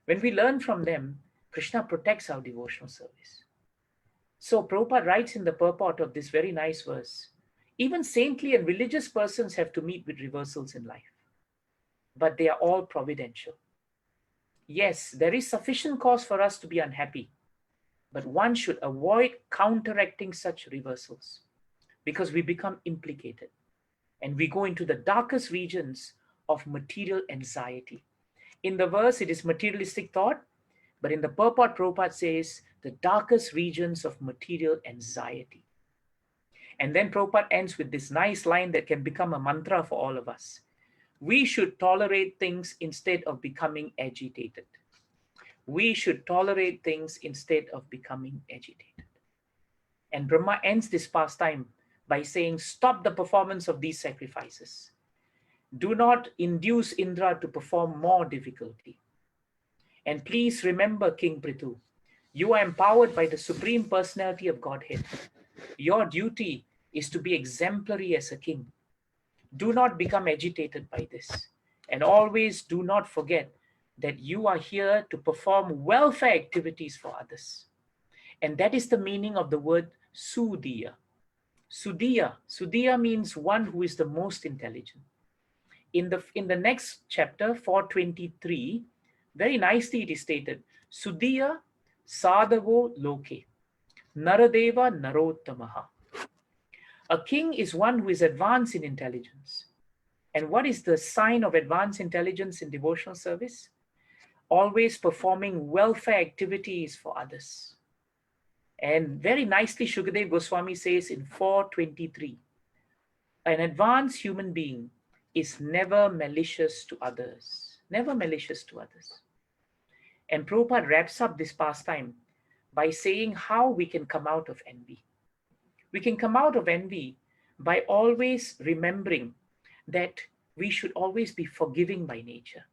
When we learn from them, Krishna protects our devotional service. So Prabhupada writes in the purport of this very nice verse, even saintly and religious persons have to meet with reversals in life, but they are all providential. Yes, there is sufficient cause for us to be unhappy, but one should avoid counteracting such reversals because we become implicated and we go into the darkest regions of material anxiety. In the verse, it is materialistic thought, but in the purport, Prabhupada says the darkest regions of material anxiety. And then Prabhupada ends with this nice line that can become a mantra for all of us. We should tolerate things instead of becoming agitated. We should tolerate things instead of becoming agitated. And Brahma ends this pastime by saying, stop the performance of these sacrifices. Do not induce Indra to perform more difficulty. And please remember, King Prithu, you are empowered by the Supreme Personality of Godhead. Your duty is to be exemplary as a king. Do not become agitated by this. And always do not forget that you are here to perform welfare activities for others. And that is the meaning of the word Sudhiya. Sudhiya means one who is the most intelligent. In the next chapter, 423, very nicely it is stated, Sudhiya sadhavo loke, naradeva narottamaha. A king is one who is advanced in intelligence. And what is the sign of advanced intelligence in devotional service? Always performing welfare activities for others. And very nicely, Shukadev Goswami says in 423, an advanced human being is never malicious to others. Never malicious to others. And Prabhupada wraps up this pastime by saying how we can come out of envy. We can come out of envy by always remembering that we should always be forgiving by nature.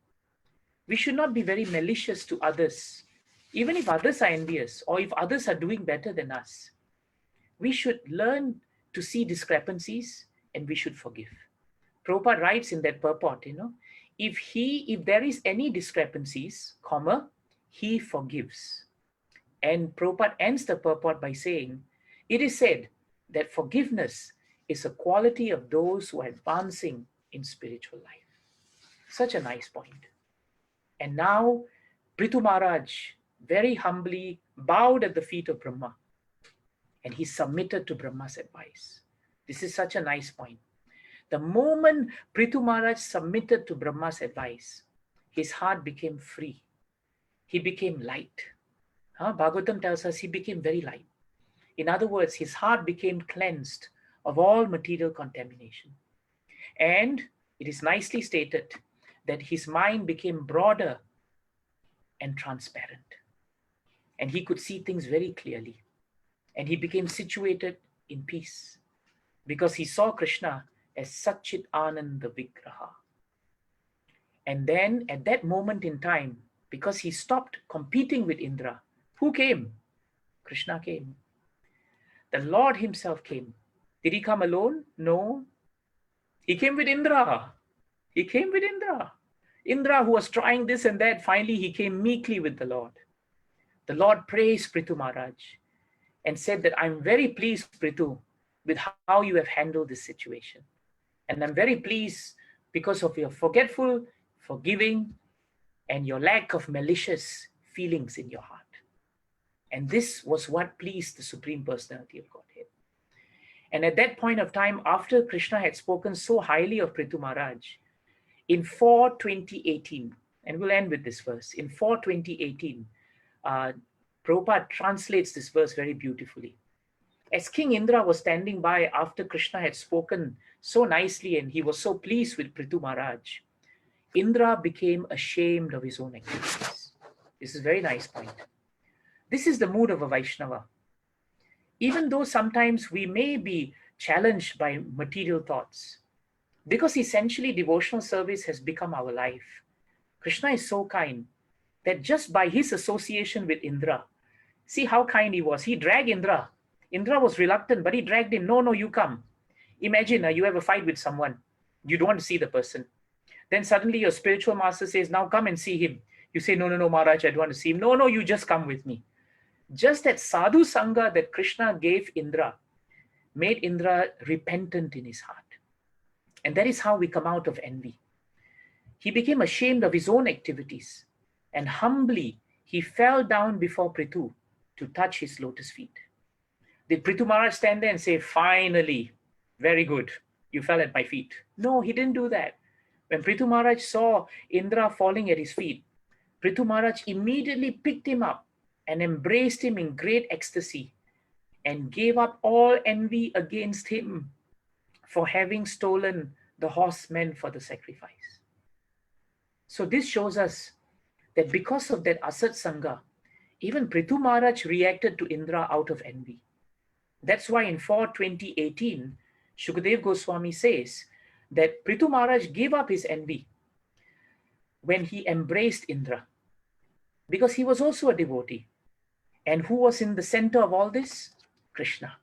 We should not be very malicious to others, even if others are envious or if others are doing better than us. We should learn to see discrepancies and we should forgive. Prabhupada writes in that purport, if there is any discrepancies, he forgives. And Prabhupada ends the purport by saying, it is said that forgiveness is a quality of those who are advancing in spiritual life. Such a nice point. And now, Prithu Maharaj very humbly bowed at the feet of Brahma and he submitted to Brahma's advice. This is such a nice point. The moment Prithu Maharaj submitted to Brahma's advice, his heart became free. He became light. Bhagavatam tells us he became very light. In other words, his heart became cleansed of all material contamination. And it is nicely stated that his mind became broader and transparent. And he could see things very clearly. And he became situated in peace because he saw Krishna as Satchit Ananda Vigraha. And then at that moment in time, because he stopped competing with Indra, who came? Krishna came. The Lord himself came. Did he come alone? No. He came with Indra. He came with Indra. Indra, who was trying this and that, finally he came meekly with the Lord. The Lord praised Prithu Maharaj and said that I'm very pleased, Prithu, with how you have handled this situation. And I'm very pleased because of your forgetful, forgiving, and your lack of malicious feelings in your heart. And this was what pleased the Supreme Personality of Godhead. And at that point of time, after Krishna had spoken so highly of Prithu Maharaj, in 4/20/18, And we'll end with this verse. In 4:20:18, Prabhupada translates this verse very beautifully. As King Indra was standing by after Krishna had spoken so nicely and he was so pleased with Prithu Maharaj, Indra became ashamed of his own activities. This is a very nice point. This is the mood of a Vaishnava. Even though sometimes we may be challenged by material thoughts, because essentially devotional service has become our life. Krishna is so kind that just by his association with Indra, see how kind he was. He dragged Indra. Indra was reluctant, but he dragged him. No, you come. Imagine you have a fight with someone. You don't want to see the person. Then suddenly your spiritual master says, now come and see him. You say, no, Maharaj, I don't want to see him. No, you just come with me. Just that sadhu sangha that Krishna gave Indra made Indra repentant in his heart. And that is how we come out of envy. He became ashamed of his own activities and humbly he fell down before Prithu to touch his lotus feet. Did Prithu Maharaj stand there and say, finally, very good, you fell at my feet? No, he didn't do that. When Prithu Maharaj saw Indra falling at his feet, Prithu Maharaj immediately picked him up and embraced him in great ecstasy and gave up all envy against him for having stolen the horsemen for the sacrifice. So this shows us that because of that Asat Sangha, even Prithu Maharaj reacted to Indra out of envy. That's why in 4:20:18, Shukadev Goswami says that Prithu Maharaj gave up his envy when he embraced Indra, because he was also a devotee. And who was in the center of all this? Krishna.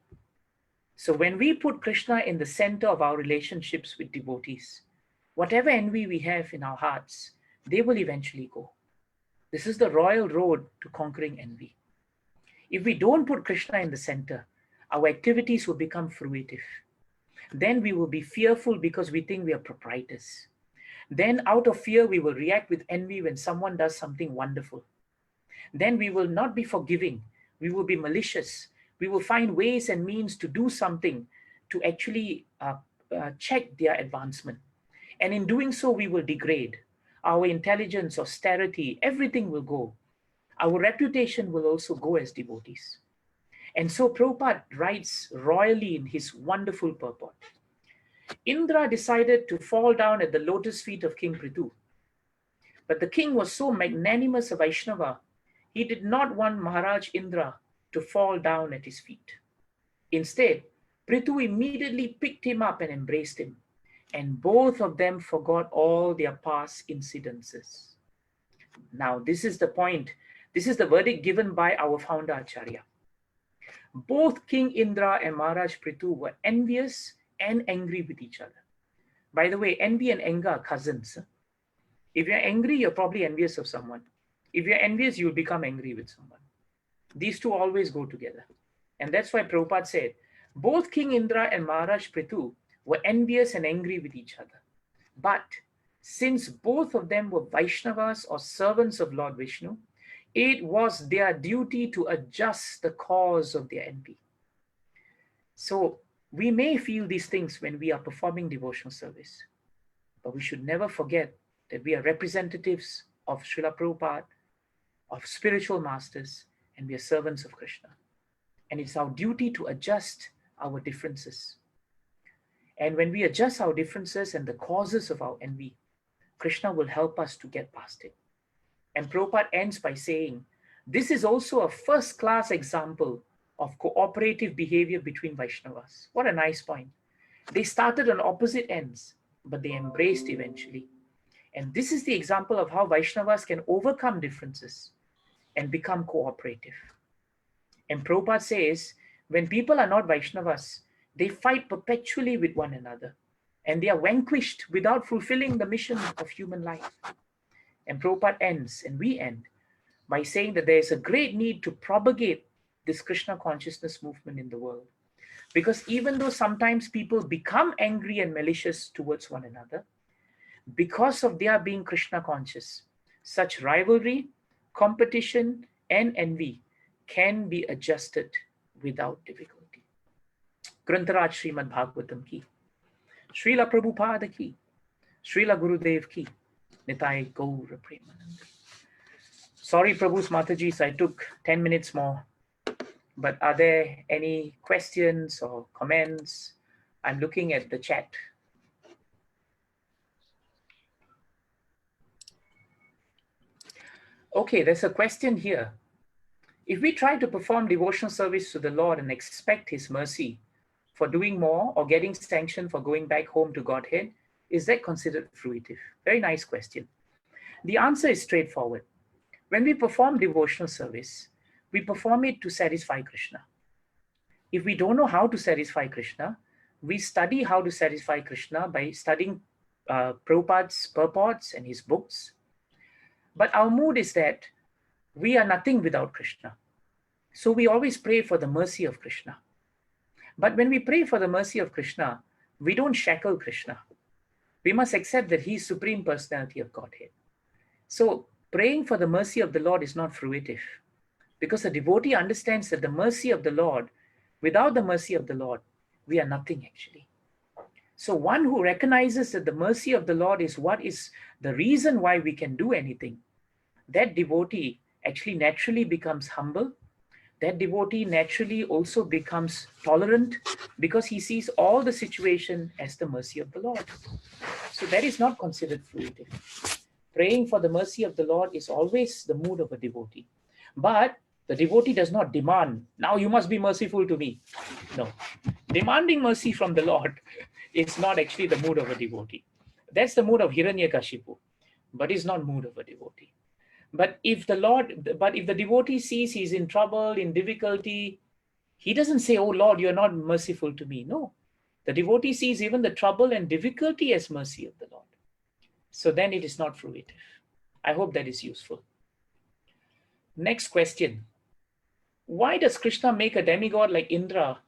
So when we put Krishna in the center of our relationships with devotees, whatever envy we have in our hearts, they will eventually go. This is the royal road to conquering envy. If we don't put Krishna in the center, our activities will become fruitive. Then we will be fearful because we think we are proprietors. Then out of fear, we will react with envy when someone does something wonderful. Then we will not be forgiving. We will be malicious. We will find ways and means to do something to actually check their advancement. And in doing so, we will degrade. Our intelligence, austerity, everything will go. Our reputation will also go as devotees. And so Prabhupada writes royally in his wonderful purport. Indra decided to fall down at the lotus feet of King Prithu. But the king was so magnanimous a Vaishnava, he did not want Maharaj Indra to fall down at his feet. Instead, Prithu immediately picked him up and embraced him. And both of them forgot all their past incidences. Now, this is the point. This is the verdict given by our founder Acharya. Both King Indra and Maharaj Prithu were envious and angry with each other. By the way, envy and anger are cousins. If you're angry, you're probably envious of someone. If you're envious, you'll become angry with someone. These two always go together. And that's why Prabhupada said, both King Indra and Maharaj Prithu were envious and angry with each other. But since both of them were Vaishnavas or servants of Lord Vishnu, it was their duty to adjust the cause of their envy. So we may feel these things when we are performing devotional service, but we should never forget that we are representatives of Srila Prabhupada, of spiritual masters, and we are servants of Krishna. And it's our duty to adjust our differences. And when we adjust our differences and the causes of our envy, Krishna will help us to get past it. And Prabhupada ends by saying, this is also a first-class example of cooperative behavior between Vaishnavas. What a nice point. They started on opposite ends, but they embraced eventually. And this is the example of how Vaishnavas can overcome differences and become cooperative. And Prabhupada says, when people are not Vaishnavas, they fight perpetually with one another, and they are vanquished without fulfilling the mission of human life. And Prabhupada ends, and we end, by saying that there is a great need to propagate this Krishna consciousness movement in the world. Because even though sometimes people become angry and malicious towards one another, because of their being Krishna conscious, such rivalry, competition, and envy can be adjusted without difficulty. Grantaraj Srimad Bhagavatam ki, Srila Prabhupada ki, Srila Gurudev ki, Nitai Gaura Premanandan. Sorry, Prabhu's Matajis, I took 10 minutes more. But are there any questions or comments? I'm looking at the chat. Okay, there's a question here. If we try to perform devotional service to the Lord and expect His mercy for doing more or getting sanction for going back home to Godhead, is that considered fruitive? Very nice question. The answer is straightforward. When we perform devotional service, we perform it to satisfy Krishna. If we don't know how to satisfy Krishna, we study how to satisfy Krishna by studying Prabhupada's purports and his books. But our mood is that we are nothing without Krishna. So we always pray for the mercy of Krishna. But when we pray for the mercy of Krishna, we don't shackle Krishna. We must accept that he is Supreme Personality of Godhead. So praying for the mercy of the Lord is not fruitive, because a devotee understands that the mercy of the Lord, without the mercy of the Lord, we are nothing actually. So one who recognizes that the mercy of the Lord is what is the reason why we can do anything, that devotee actually naturally becomes humble. That devotee naturally also becomes tolerant, because he sees all the situation as the mercy of the Lord. So that is not considered fruitive. Praying for the mercy of the Lord is always the mood of a devotee. But the devotee does not demand, now you must be merciful to me. No. Demanding mercy from the Lord is not actually the mood of a devotee. That's the mood of Hiranyakashipu, but it's not mood of a devotee. But if the devotee sees he's in trouble, in difficulty, he doesn't say, oh Lord, you're not merciful to me. No. The devotee sees even the trouble and difficulty as mercy of the Lord. So then it is not fruitive. I hope that is useful. Next question. Why does Krishna make a demigod like Indra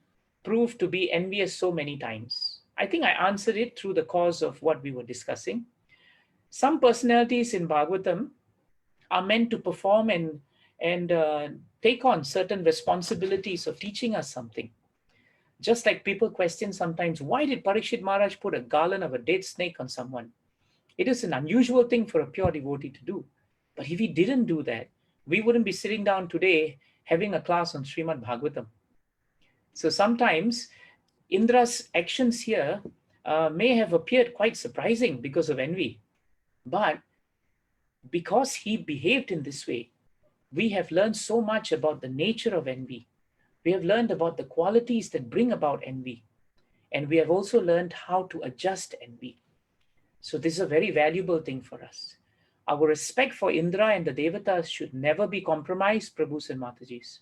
prove to be envious so many times? I think I answered it through the course of what we were discussing. Some personalities in Bhagavatam are meant to perform and take on certain responsibilities of teaching us something. Just like people question sometimes, why did Parikshit Maharaj put a garland of a dead snake on someone? It is an unusual thing for a pure devotee to do. But if he didn't do that, we wouldn't be sitting down today having a class on Srimad Bhagavatam. So sometimes Indra's actions here may have appeared quite surprising because of envy. But because he behaved in this way, we have learned so much about the nature of envy. We have learned about the qualities that bring about envy. And we have also learned how to adjust envy. So this is a very valuable thing for us. Our respect for Indra and the Devatas should never be compromised, Prabhus and Matajis,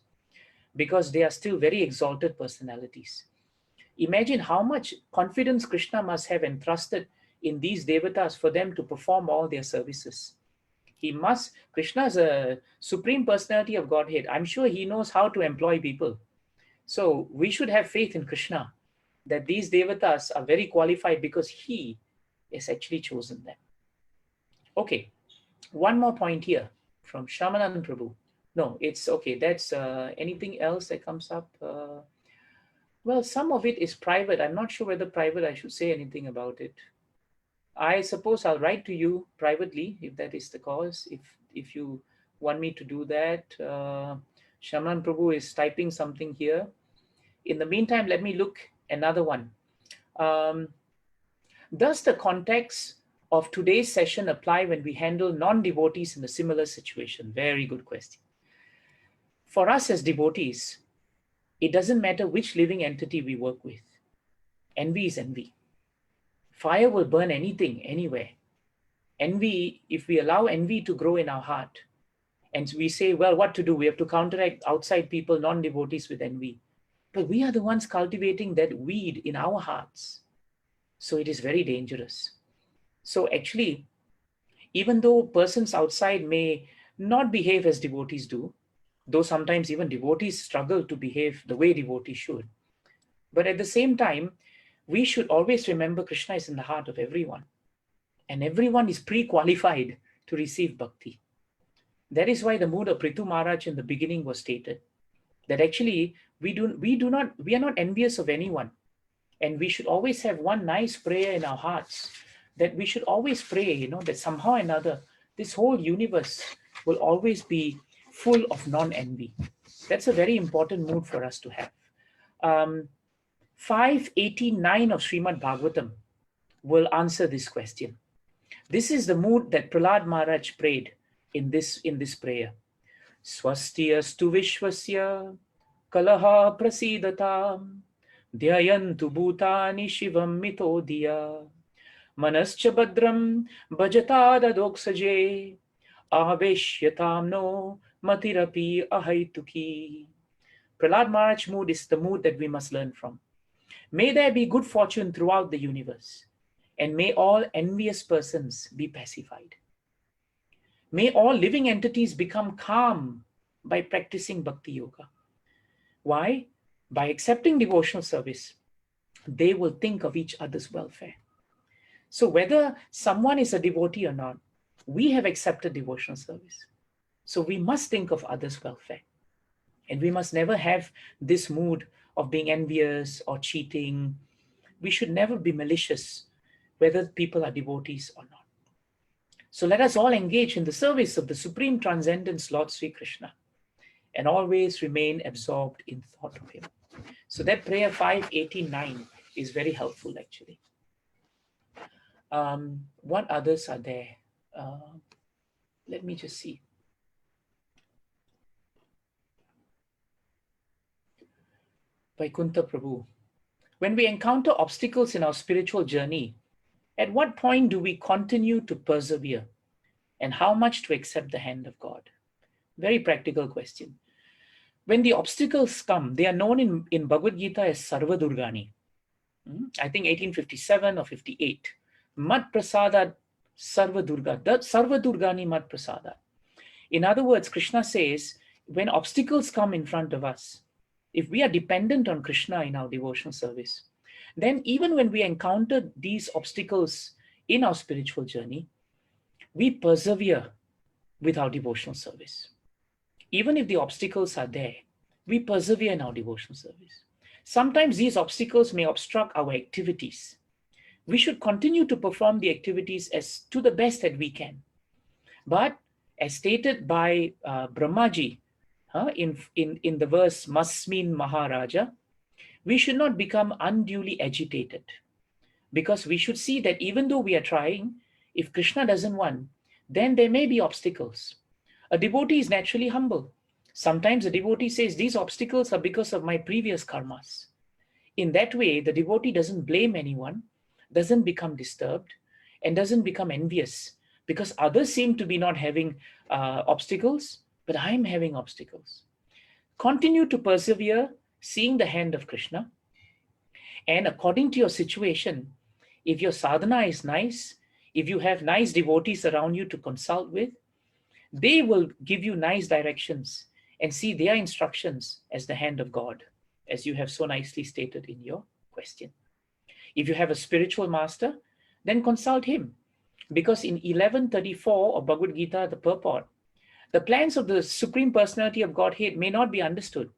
because they are still very exalted personalities. Imagine how much confidence Krishna must have entrusted in these Devatas for them to perform all their services. Krishna is a Supreme Personality of Godhead. I'm sure he knows how to employ people. So we should have faith in Krishna that these Devatas are very qualified because he has actually chosen them. Okay, one more point here from Shamanan Prabhu. No, it's okay. That's anything else that comes up? Well, some of it is private. I'm not sure whether private I should say anything about it. I suppose I'll write to you privately if that is the cause, if you want me to do that. Shamanan Prabhu is typing something here. In the meantime, let me look another one. Does the context of today's session apply when we handle non-devotees in a similar situation? Very good question. For us as devotees, it doesn't matter which living entity we work with. Envy is envy. Fire will burn anything, anywhere. Envy, if we allow envy to grow in our heart, and we say, well, what to do? We have to counteract outside people, non-devotees with envy. But we are the ones cultivating that weed in our hearts. So it is very dangerous. So actually, even though persons outside may not behave as devotees do, though sometimes even devotees struggle to behave the way devotees should, but at the same time, we should always remember Krishna is in the heart of everyone. And everyone is pre-qualified to receive bhakti. That is why the mood of Prithu Maharaj in the beginning was stated. That actually, we are not envious of anyone. And we should always have one nice prayer in our hearts, that we should always pray, that somehow or another, this whole universe will always be full of non-envy. That's a very important mood for us to have. 589 of Srimad Bhagavatam will answer this question. This is the mood that Prahlad Maharaj prayed in this prayer. Swastiyastu vishvasya kalaha prasidatam dhyayantu bhutani shivam mitodiya manascha badram bhajata dadoksaje aveshyatam no matirapi ahaituki. Prahlad Maharaj mood is the mood that we must learn from. May there be good fortune throughout the universe, and may all envious persons be pacified. May all living entities become calm by practicing bhakti yoga. Why? By accepting devotional service, they will think of each other's welfare. So whether someone is a devotee or not, we have accepted devotional service. So we must think of others' welfare. And we must never have this mood of being envious or cheating. We should never be malicious, whether people are devotees or not. So let us all engage in the service of the Supreme Transcendence, Lord Sri Krishna, and always remain absorbed in thought of him. So that prayer 589 is very helpful, actually. What others are there? Let me just see. Vaikuntha Prabhu, when we encounter obstacles in our spiritual journey, at what point do we continue to persevere, and how much to accept the hand of God? Very practical question. When the obstacles come, they are known in Bhagavad Gita as Sarva Durgani. I think 1857 or 58. Mat Prasada Sarva Durga. Sarva Durgani Mat Prasada. In other words, Krishna says, when obstacles come in front of us, if we are dependent on Krishna in our devotional service, then even when we encounter these obstacles in our spiritual journey, we persevere with our devotional service. Even if the obstacles are there, we persevere in our devotional service. Sometimes these obstacles may obstruct our activities. We should continue to perform the activities as to the best that we can. But as stated by Brahmaji in the verse Masmin Maharaja, we should not become unduly agitated, because we should see that even though we are trying, if Krishna doesn't want, then there may be obstacles. A devotee is naturally humble. Sometimes a devotee says, these obstacles are because of my previous karmas. In that way, the devotee doesn't blame anyone, doesn't become disturbed, and doesn't become envious, because others seem to be not having obstacles, but I'm having obstacles. Continue to persevere, seeing the hand of Krishna. And according to your situation, if your sadhana is nice, if you have nice devotees around you to consult with, they will give you nice directions and see their instructions as the hand of God, as you have so nicely stated in your question. If you have a spiritual master, then consult him, because in 1134 of Bhagavad Gita, the purport, the plans of the Supreme Personality of Godhead may not be understood,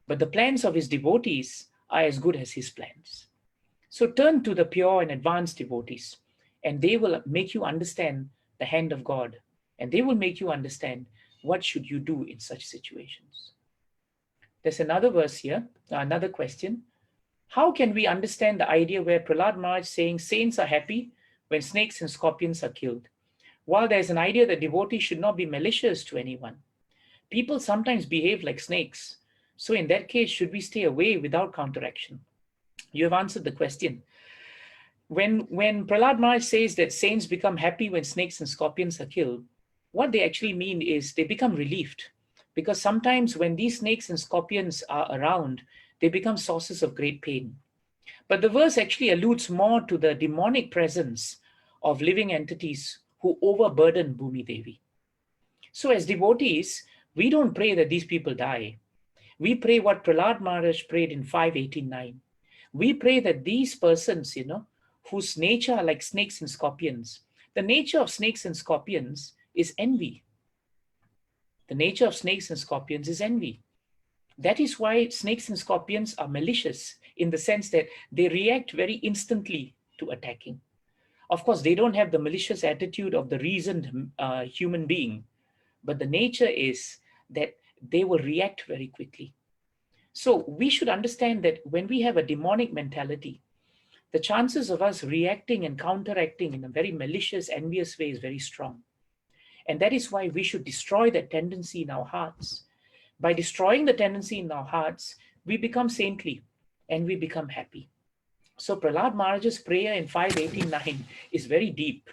but the plans of his devotees are as good as his plans. So turn to the pure and advanced devotees, and they will make you understand the hand of God, and they will make you understand what should you do in such situations. There's another verse here, another question. How can we understand the idea where Prahlad Maharaj is saying saints are happy when snakes and scorpions are killed? While there's an idea that devotees should not be malicious to anyone, people sometimes behave like snakes. So in that case, should we stay away without counteraction? You have answered the question. When Prahlad Maharaj says that saints become happy when snakes and scorpions are killed, what they actually mean is they become relieved. Because sometimes when these snakes and scorpions are around, they become sources of great pain. But the verse actually alludes more to the demonic presence of living entities who overburden Bhumi Devi. So as devotees, we don't pray that these people die. We pray what Prahlad Maharaj prayed in 589. We pray that these persons, whose nature are like snakes and scorpions, the nature of snakes and scorpions is envy. The nature of snakes and scorpions is envy. That is why snakes and scorpions are malicious, in the sense that they react very instantly to attacking. Of course, they don't have the malicious attitude of the reasoned human being, but the nature is that they will react very quickly. So we should understand that when we have a demonic mentality, the chances of us reacting and counteracting in a very malicious, envious way is very strong. And that is why we should destroy that tendency in our hearts. By destroying the tendency in our hearts, we become saintly and we become happy. So Prahlad Maharaja's prayer in 589 is very deep,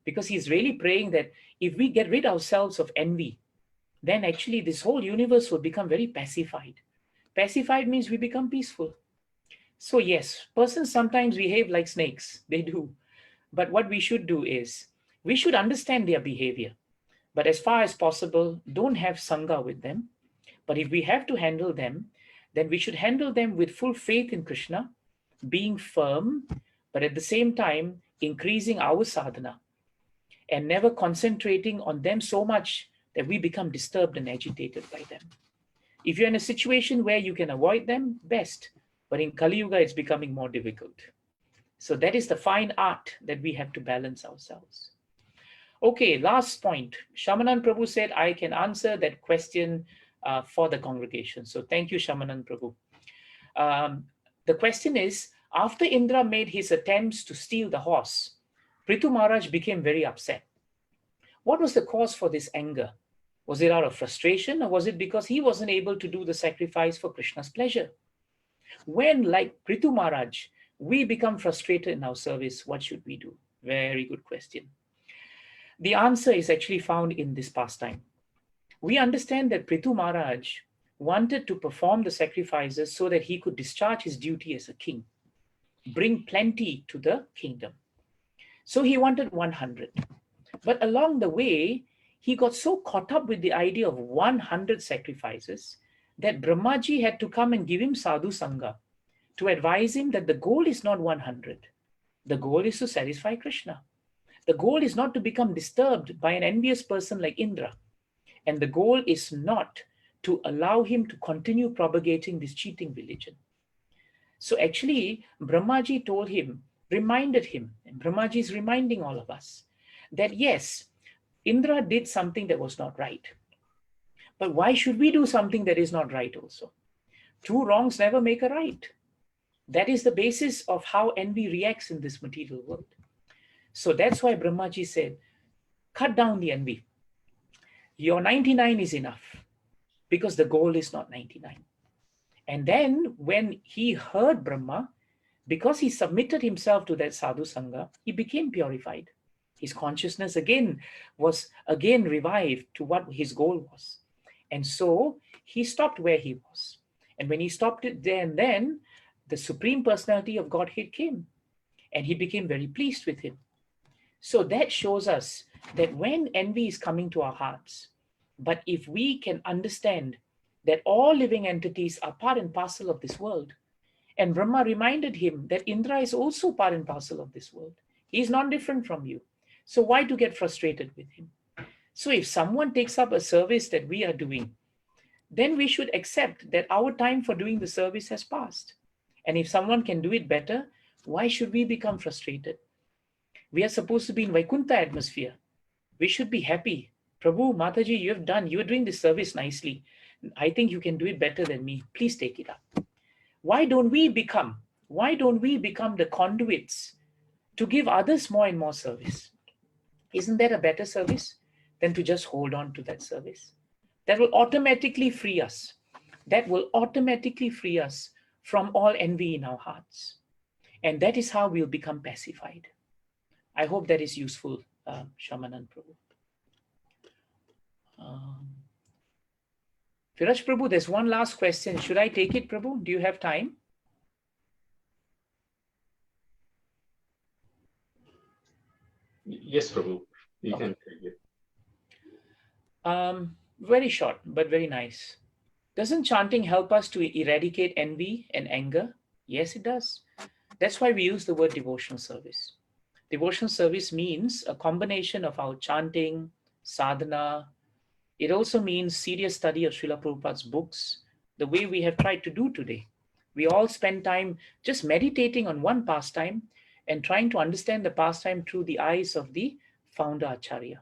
because he's really praying that if we get rid ourselves of envy, then actually this whole universe will become very pacified. Pacified means we become peaceful. So yes, persons sometimes behave like snakes. They do. But what we should do is, we should understand their behavior. But as far as possible, don't have sangha with them. But if we have to handle them, then we should handle them with full faith in Krishna, being firm, but at the same time, increasing our sadhana and never concentrating on them so much that we become disturbed and agitated by them. If you're in a situation where you can avoid them, best. But in Kali Yuga, it's becoming more difficult. So that is the fine art that we have to balance ourselves. Okay, last point. Shamanan Prabhu said, I can answer that question for the congregation. So thank you, Shamanan Prabhu. The question is, after Indra made his attempts to steal the horse, Prithu Maharaj became very upset. What was the cause for this anger? Was it out of frustration, or was it because he wasn't able to do the sacrifice for Krishna's pleasure? When, like Prithu Maharaj, we become frustrated in our service, what should we do? Very good question. The answer is actually found in this pastime. We understand that Prithu Maharaj wanted to perform the sacrifices so that he could discharge his duty as a king, bring plenty to the kingdom. So he wanted 100. But along the way, he got so caught up with the idea of 100 sacrifices that Brahmaji had to come and give him sadhu sangha to advise him that the goal is not 100. The goal is to satisfy Krishna. The goal is not to become disturbed by an envious person like Indra. And the goal is not to allow him to continue propagating this cheating religion. So actually, Brahmaji told him, reminded him, and Brahmaji is reminding all of us, that yes, Indra did something that was not right. But why should we do something that is not right also? Two wrongs never make a right. That is the basis of how envy reacts in this material world. So that's why Brahmaji said, cut down the envy. Your 99 is enough, because the goal is not 99. And then when he heard Brahma, because he submitted himself to that sadhu sangha, he became purified. His consciousness was revived to what his goal was. And so he stopped where he was. And when he stopped it there and then, the Supreme Personality of Godhead came and he became very pleased with him. So that shows us that when envy is coming to our hearts, but if we can understand that all living entities are part and parcel of this world, and Brahma reminded him that Indra is also part and parcel of this world. He is not different from you. So why to get frustrated with him? So if someone takes up a service that we are doing, then we should accept that our time for doing the service has passed. And if someone can do it better, why should we become frustrated? We are supposed to be in Vaikuntha atmosphere. We should be happy. Prabhu, Mataji, you are doing this service nicely. I think you can do it better than me. Please take it up. Why don't we become the conduits to give others more and more service? Isn't that a better service than to just hold on to that service? That will automatically free us. That will automatically free us from all envy in our hearts. And that is how we'll become pacified. I hope that is useful, Shamanan Prabhu. Viraj Prabhu, there's one last question. Should I take it, Prabhu? Do you have time? Yes, Prabhu, you can take it. Very short, but very nice. Doesn't chanting help us to eradicate envy and anger? Yes, it does. That's why we use the word devotional service. Devotional service means a combination of our chanting, sadhana. It also means serious study of Srila Prabhupada's books, the way we have tried to do today. We all spend time just meditating on one pastime, and trying to understand the pastime through the eyes of the founder Acharya.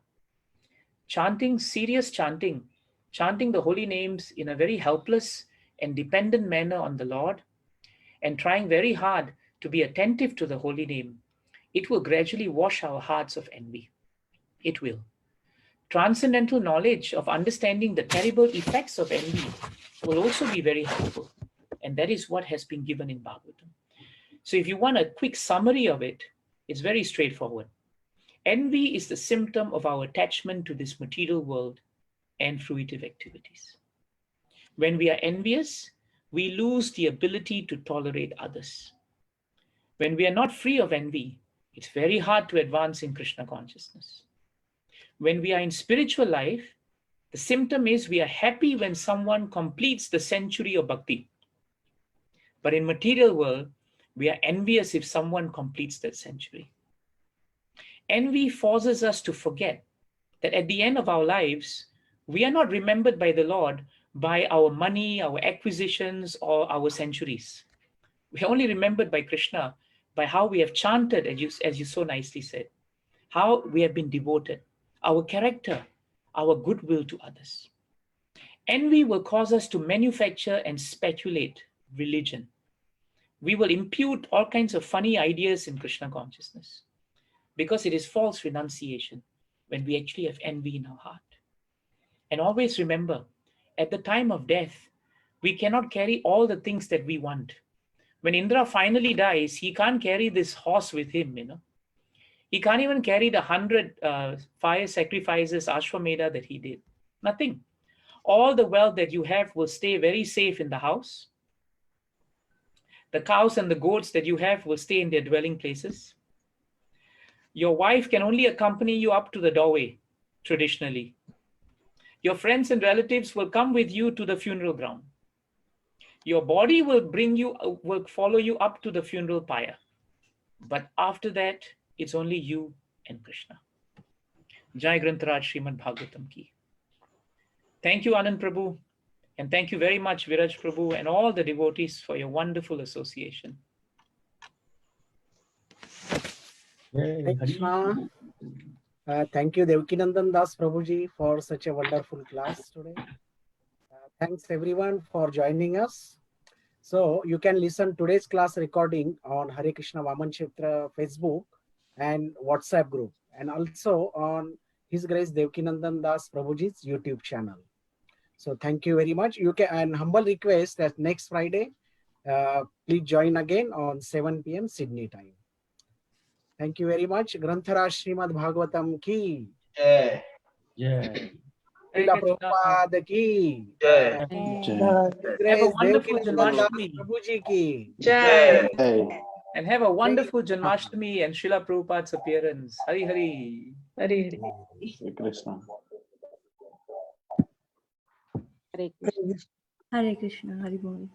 Chanting, serious chanting, chanting the holy names in a very helpless and dependent manner on the Lord, and trying very hard to be attentive to the holy name, it will gradually wash our hearts of envy. It will. Transcendental knowledge of understanding the terrible effects of envy will also be very helpful. And that is what has been given in Bhagavatam. So if you want a quick summary of it, it's very straightforward. Envy is the symptom of our attachment to this material world and fruitive activities. When we are envious, we lose the ability to tolerate others. When we are not free of envy, it's very hard to advance in Krishna consciousness. When we are in spiritual life, the symptom is we are happy when someone completes the century of bhakti. But in material world, we are envious if someone completes that century. Envy forces us to forget that at the end of our lives, we are not remembered by the Lord by our money, our acquisitions, or our centuries. We are only remembered by Krishna by how we have chanted, as you so nicely said, how we have been devoted, our character, our goodwill to others. Envy will cause us to manufacture and speculate religion. We will impute all kinds of funny ideas in Krishna consciousness because it is false renunciation when we actually have envy in our heart. And always remember, at the time of death, we cannot carry all the things that we want. When Indra finally dies, he can't carry this horse with him, He can't even carry the 100 fire sacrifices, Ashwamedha, that he did. Nothing. All the wealth that you have will stay very safe in the house. The cows and the goats that you have will stay in their dwelling places. Your wife can only accompany you up to the doorway, traditionally. Your friends and relatives will come with you to the funeral ground. Your body will follow you up to the funeral pyre. But after that, it's only you and Krishna. Jai Grantaraj Srimad Bhagavatam ki. Thank you, Anand Prabhu. And thank you very much, Viraj Prabhu, and all the devotees for your wonderful association. Krishna. Thank you, Devakinandan Das Prabhuji, for such a wonderful class today. Thanks everyone for joining us. So you can listen today's class recording on Hare Krishna Vaman Kshetra Facebook and WhatsApp group, and also on His Grace Devakinandan Das Prabhuji's YouTube channel. So thank you very much. You can, and humble request that next Friday, please join again on 7 p.m. Sydney time. Thank you very much. Grantaraj Srimad Bhagavatam ki. Jai. Jai. Srila Prabhupada ki. Jai. Have a wonderful Janmashtami. Prabhuji ki. Jai. And have a wonderful Janmashtami and Srila Prabhupada's appearance. Hari Hari. Hari Hari. Hare Krishna. Hare Krishna. Hare Krishna. Hari Bol.